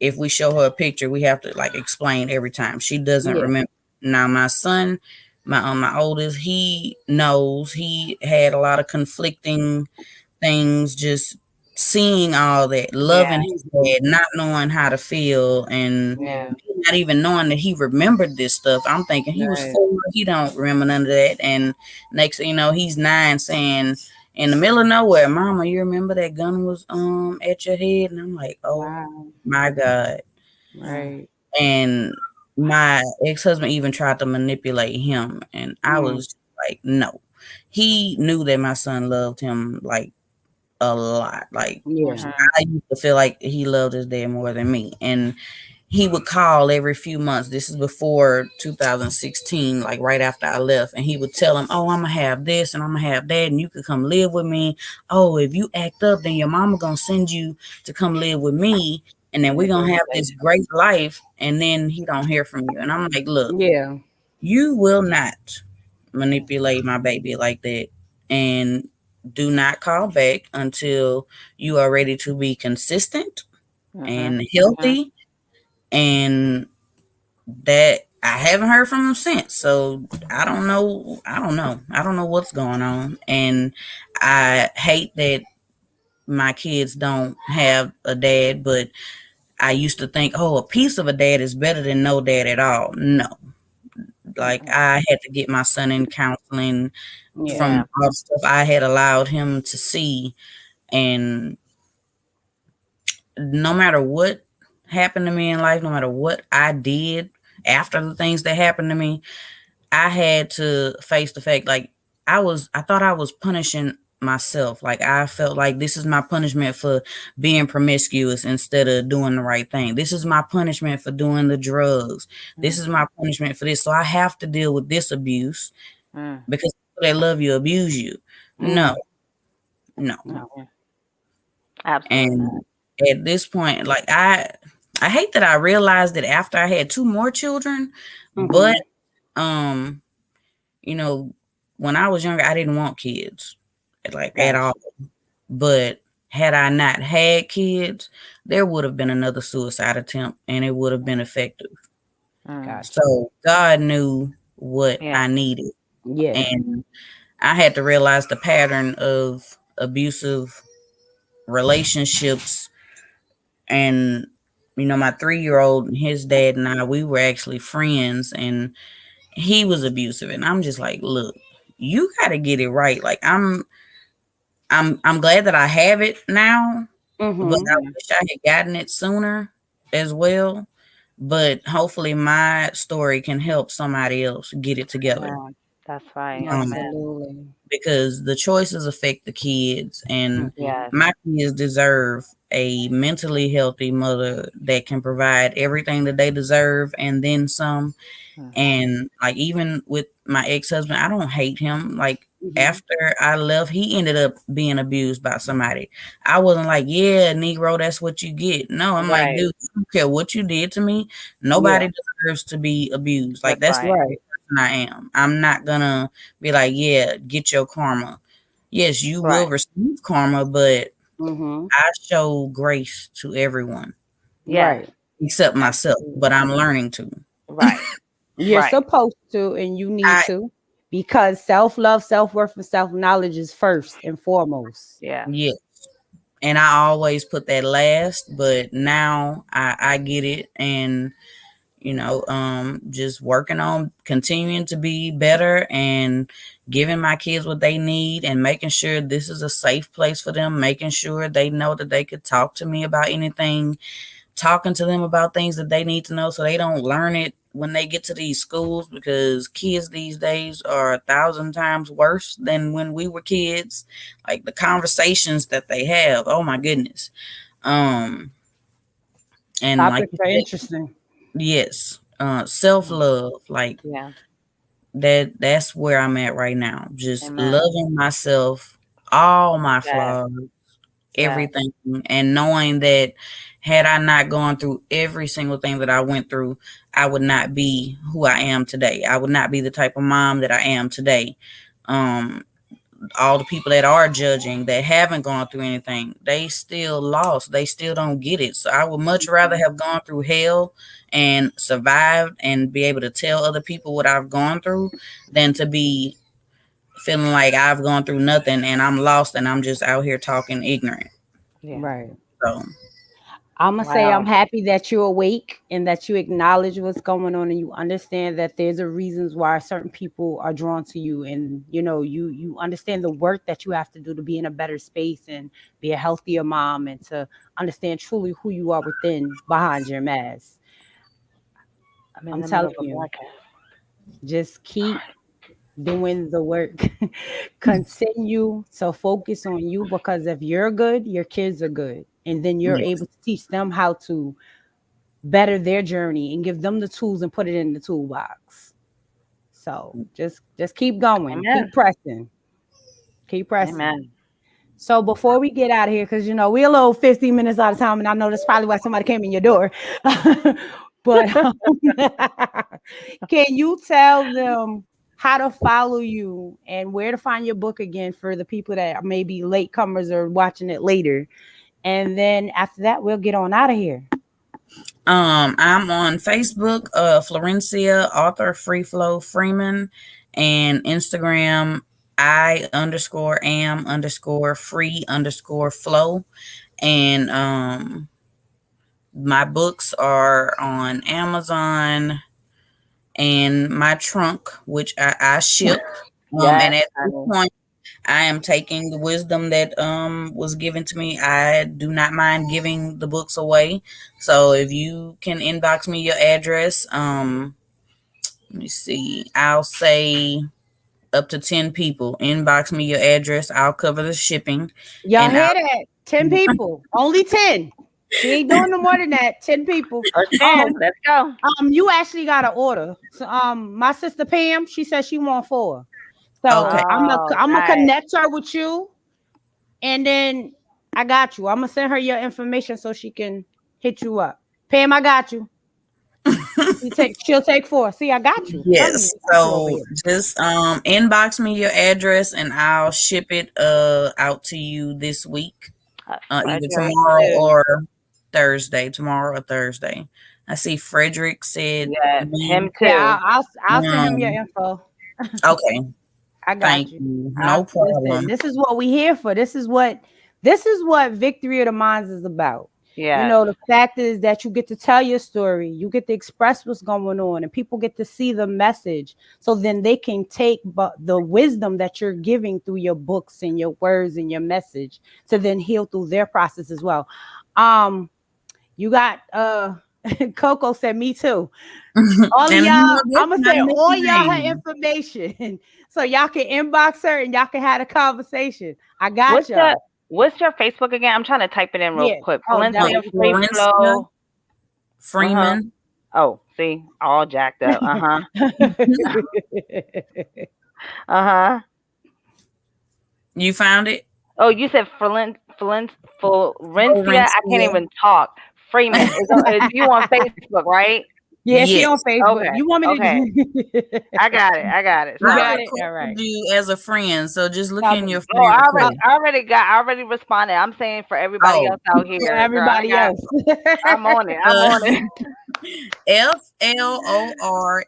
if we show her a picture, we have to like explain every time. She doesn't Yeah. remember. Now, my son, my oldest, he knows. He had a lot of conflicting things, just seeing all that, loving Yeah. his Mhm. dad, not knowing how to feel, and Yeah. Yeah. not even knowing that he remembered this stuff. I'm thinking he was Right. 4, he don't remember none of that. And next thing you know, he's 9 saying in the middle of nowhere, Mama, you remember that gun was at your head? And I'm like, oh Wow. my God. Mm. Right. And my ex-husband even tried to manipulate him, and I Mm. was like, no. He knew that my son loved him like a lot. Like Yeah. Mhm. I used to feel like he loved his dad more than me. And he would call every few months. This is before 2016, like right after I left. And he would tell him, oh, I'm going to have this and I'm going to have that. And you could come live with me. Oh, if you act up, then your mama going to send you to come live with me. And then we're going to have this Manipulation. great life. And then he don't hear from you. And I'm like, look, Yeah. you will not manipulate my baby like that. And do not call back until you are ready to be consistent Mhm. and Mhm. healthy, and that I haven't heard from him since. So I don't know. I don't know. I don't know what's going on, and I hate that my kids don't have a dad. But I used to think, oh, a piece of a dad is better than no dad at all. No, like Mm-mm. I had to get my son in counseling Yeah. from Yeah. all the stuff I had allowed him to see, and no matter what happened to me in life, no matter what I did after the things that happened to me, I had to face the fact like I thought I was punishing myself. Like I felt like this is my punishment for being promiscuous instead of doing the right thing. This is my punishment for doing the drugs. This Mm. is my punishment for this. So I have to deal with this abuse Mm. because people that love you abuse you. No, Mm. no. No. Mhm. Absolutely not. And at this point, like I hate that I realized it after I had two more children, but Mm-hmm. um, you know, when I was younger, I didn't want kids, like at all. Gotcha. But had I not had kids, there would have been another suicide attempt, and it would have been effective. Mm. Gotcha. So God knew what Yeah. I needed, Yeah. and I had to realize the pattern of abusive relationships. And my 3-year old and his dad and I, we were actually friends, and he was abusive, and I'm just like, look, you got to get it right. Like I'm glad that I have it now, but Mm-hmm. I Yeah. wish I had gotten it sooner as well. But hopefully my story can help somebody else get it together. Yeah. That's right. Um, Amen. Absolutely. because the choices affect the kids, and Mm-hmm. Yes. my kids deserve a mentally healthy mother that can provide everything that they deserve and then some. Mhm. And like even with my ex-husband, I don't hate him. Like Mm-hmm. after I left, he ended up being abused by somebody. I wasn't like, yeah, Negro, that's what you get. No, I'm like, Right. dude, I don't care what you did to me. Yeah. Nobody deserves to be abused. Like That's that's the right. type Right. of person I am. I'm not gonna be like, yeah, get your karma. Yes, you will Right. receive karma, but Mm-hmm. I show grace to everyone Yes. Right. except myself. Absolutely. But I'm learning to. Right. You're Right. supposed to, and you need I to, because self-love, self-worth, and self-knowledge is first and foremost. Yes. Yeah. And I always put that last, but now I get it, and just working on continuing to be better and giving my kids what they need and making sure this is a safe place for them, making sure they know that they could talk to me about anything, talking to them about things that they need to know so they don't learn it when they get to these schools, because kids these days are 1,000 times worse than when we were kids. Like the conversations that they have, oh my goodness. um and like Topics you are said, interesting. yes, self-love, like Yeah. that's where I'm at right now, just Amen. loving myself, all my Yes. flaws, Yes. everything, and knowing that had I not gone through every single thing that I went through, I would not be who I am today. I would not be the type of mom that I am today. Um, all the people that are judging that haven't gone through anything, they still lost. They still don't get it. So I would much rather have gone through hell and survived and be able to tell other people what I've gone through than to be feeling like I've gone through nothing and I'm lost and I'm just out here talking ignorant. Yeah. Right. So I'm gonna say I'm Wow. happy that you're awake and that you acknowledge what's going on and you understand that there's a reasons why certain people are drawn to you, and you understand the work that you have to do to be in a better space and be a healthier mom and to understand truly who you are within behind your mask. I'm in I'm the middle telling of a you, broadcast. just keep doing the work. Continue to focus on you, because if you're good, your kids are good. And then you're yeah, able to teach them how to better their journey and give them the tools and put it in the toolbox. So just keep going, keep Amen. pressing, keep pressing. Amen. So before we get out of here, because we're a little 15 minutes out of time, and I know that's probably why somebody came in your door. But can you tell them how to follow you and where to find your book again for the people that may be latecomers or watching it later? And then after that, we'll get on out of here. I'm on Facebook, Florencia, author Free Flow Freeman, and Instagram, I_am_free_flow. And my books are on Amazon and my trunk, which I ship. Yes, And at this honey. point, I am taking the wisdom that was given to me. I do not mind giving the books away. So if you can inbox me your address, let me see. I'll say up to 10 people. Inbox me your address. I'll cover the shipping. Y'all And hear I'll that? 10 people. Only 10. She ain't doing no more than that. 10 people. Or Oh, 10. Let's go. you actually got an order. So, my sister Pam, she said she want 4. So okay. Oh, I'm gonna nice. connect her with you, and then I got you. I'm gonna send her your information so she can hit you up. Pam, I got you. She'll take 4. See, I got you. Telling you, Yes. I got you over So here. just inbox me your address and I'll ship it out to you this week. Either Frederick, tomorrow too. or Thursday. Tomorrow or Thursday. I see Frederick said Yes, him me. Yeah, too. I'll send him your Um, info. okay. I got Thank you. you. No Listen, problem. this is what we here for. This is what Victory of the Minds is about. Yes. The fact is that you get to tell your story, you get to express what's going on, and people get to see the message. So then they can take the wisdom that you're giving through your books and your words and your message to then heal through their process as well. You got Coco said me too. All of And y'all, I'm that's gonna my say all y'all her nickname. information so y'all can inbox her and y'all can have a conversation. I got What's your y'all. what's your Facebook again? I'm trying to type it in real Yeah. quick. Oh, that Valencia way. Free Florencia Flow. Uh-huh. Freeman. Oh, see, all jacked up. Uh-huh. Uh-huh. You found it? Oh, you said Florencia. I can't Florencia. even talk. Freeman. Is you on Facebook, right? Yeah, she on Yes. Facebook. Okay. You want me Okay. to? I got it. I got it. You I got Sorry. it. All right. requested you as a friend, so just look in Okay. your Oh, friend request. I already responded. I'm saying for everybody Oh, else out For here, girl, everybody else. I'm on it. I'm uh, on it. Florencia.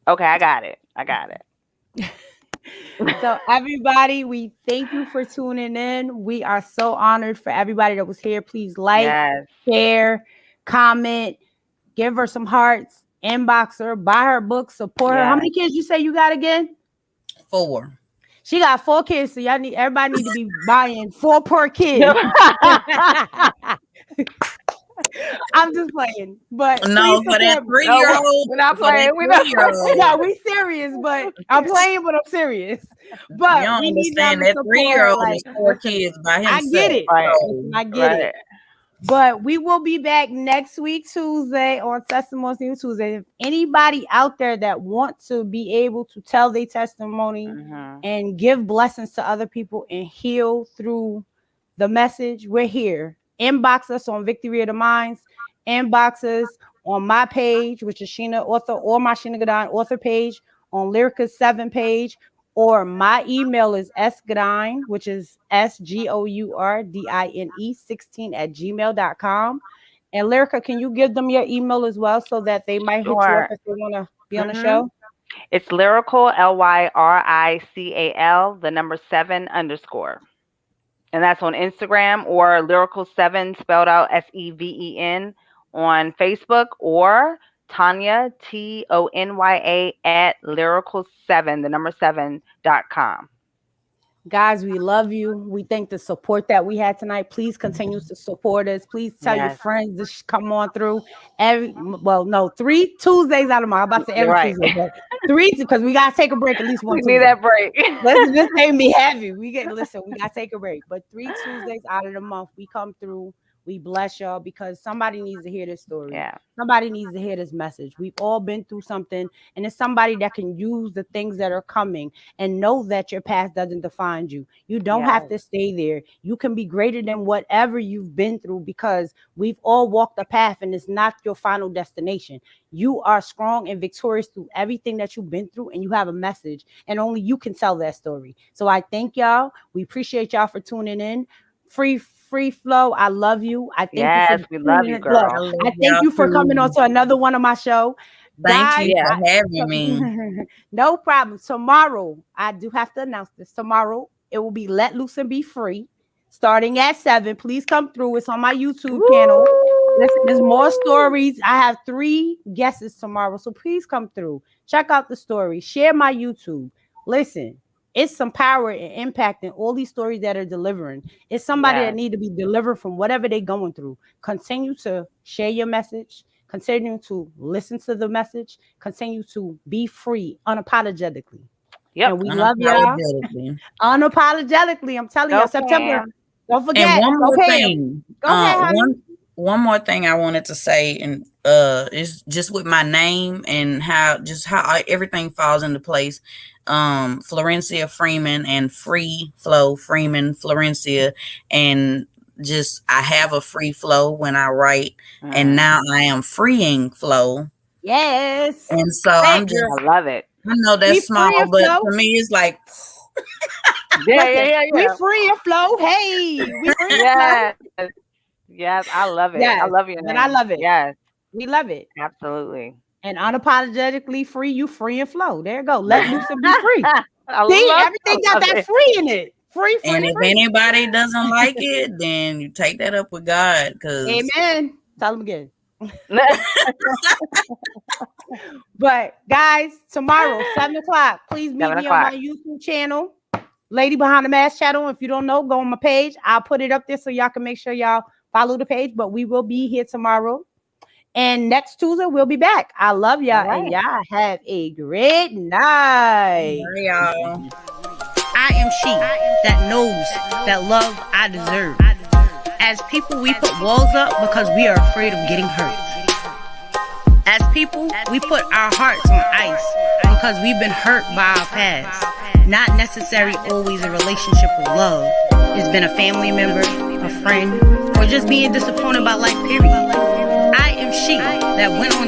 Okay, I got it. I got it. So, everybody, we thank you for tuning in. We are so honored for everybody that was here. Please like, Yes. share, comment, give her some hearts, inbox her, buy her book, support her. How Yes. many kids you say you got again? 4. She got 4 kids, so everybody need to be buying 4 per kid. I'm just playing, but please No, for that support me. No, 3-year-old, we're not for that playing. We're not playing. 3-year-old, No, we serious, but I'm playing, but I'm serious. you But don't we need y'all understand to that support her. 3-year-old Like, is 4 listen, kids by I get himself. it. Right. Listen, I get it. Right. But we will be back next week, Tuesday, on Testimonial Tuesday. If anybody out there that wants to be able to tell their testimony Mm-hmm. and give blessings to other people and heal through the message, we're here. Inbox us on Victory of the Minds. Inbox us on my page, which is Sheena Author, or my Sheena Godine Author page, on Lyrica's 7 page, or my email is sgodine, which is SGOURDINE 16 at gmail.com. And Lyrica, can you give them your email as well so that they might hit you up Sure. if they want to be on the Mm-hmm. show? It's lyrical, lyrical, the number 7_. And that's on Instagram, or lyrical7 spelled out SEVEN on Facebook, or Tanya TONYA at lyrical7 the number 7.com. Guys, we love you. We thank the support that we had tonight. Please continue to support us. Please tell your Yes, friends to come on through. No, 3 Tuesdays out of my. I'm about to say you're every right. Tuesday, but 3 because we gotta take a break at least one We need Tuesday. that break. Listen, this made me heavy. Listen, we gotta take a break. But 3 Tuesdays out of the month, we come through. We bless y'all because somebody needs to hear this story. Yeah. Somebody needs to hear this message. We've all been through something, and it's somebody that can use the things that are coming and know that your past doesn't define you. You don't have Yes. to stay there. You can be greater than whatever you've been through because we've all walked a path and it's not your final destination. You are strong and victorious through everything that you've been through, and you have a message, and only you can tell that story. So I thank y'all. We appreciate y'all for tuning in. Free Flow, I love you. I thank you for Yes, we love you, look, I girl. love I thank y'all you for coming on too. to another one of my show. Thank Guys, you Yes. for having me. no problem. Tomorrow, I do have to announce this. Tomorrow, it will be Let Loose and Be Free, starting at 7. Please come through. It's on my YouTube channel. Listen, there's more Woo! stories. I have 3 guests tomorrow, so please come through. Check out the story. Share my YouTube. Listen, it's some power and impact in all these stories that are delivering. It's somebody that Yes. need to be delivered from whatever they're going through. Continue to share your message. Continue to listen to the message. Continue to be free unapologetically. Yep. And we love y'all Unapologetically. unapologetically. I'm telling you, Go September. Cam. Don't And forget. one Go more Pam. thing. Go ahead, honey. One more thing I wanted to say, and is just with my name and how everything falls into place. Florencia Freeman and Free Flow Freeman Florencia, and just I have a free flow when I write, and now Mhm. I am freeing flow, Yes. and so Say I'm it, girl. just I love it. I know We that's free small, and but flow. to me it's like Yeah, yeah, Listen, yeah, we yeah. free and flow. Hey, we free and flow. Yes. Yes, I love it. I Yes, love your but I name. love it. Yes, We love it. absolutely. And unapologetically free, you free and flow. There you go. Let loose and be free. See, I everything got love that it. free in it. Free, and free, if free. anybody doesn't like it, then you take that up with God, because Amen. Tell them again. But guys, tomorrow, 7 o'clock, please meet Seven me on my o'clock. YouTube channel, Lady Behind the Mask channel. If you don't know, go on my page. I'll put it up there so y'all can make sure y'all follow the page. But we will be here tomorrow. And next Tuesday, we'll be back. I love All y'all. And right. y'all have a great night. bye, y'all. I am she that knows that love I deserve. As people, we put walls up because we are afraid of getting hurt. As people, we put our hearts on ice because we've been hurt by our past. Not necessarily always a relationship with love. It's been a family member, a friend, or just being disappointed by life, period. I am she that went on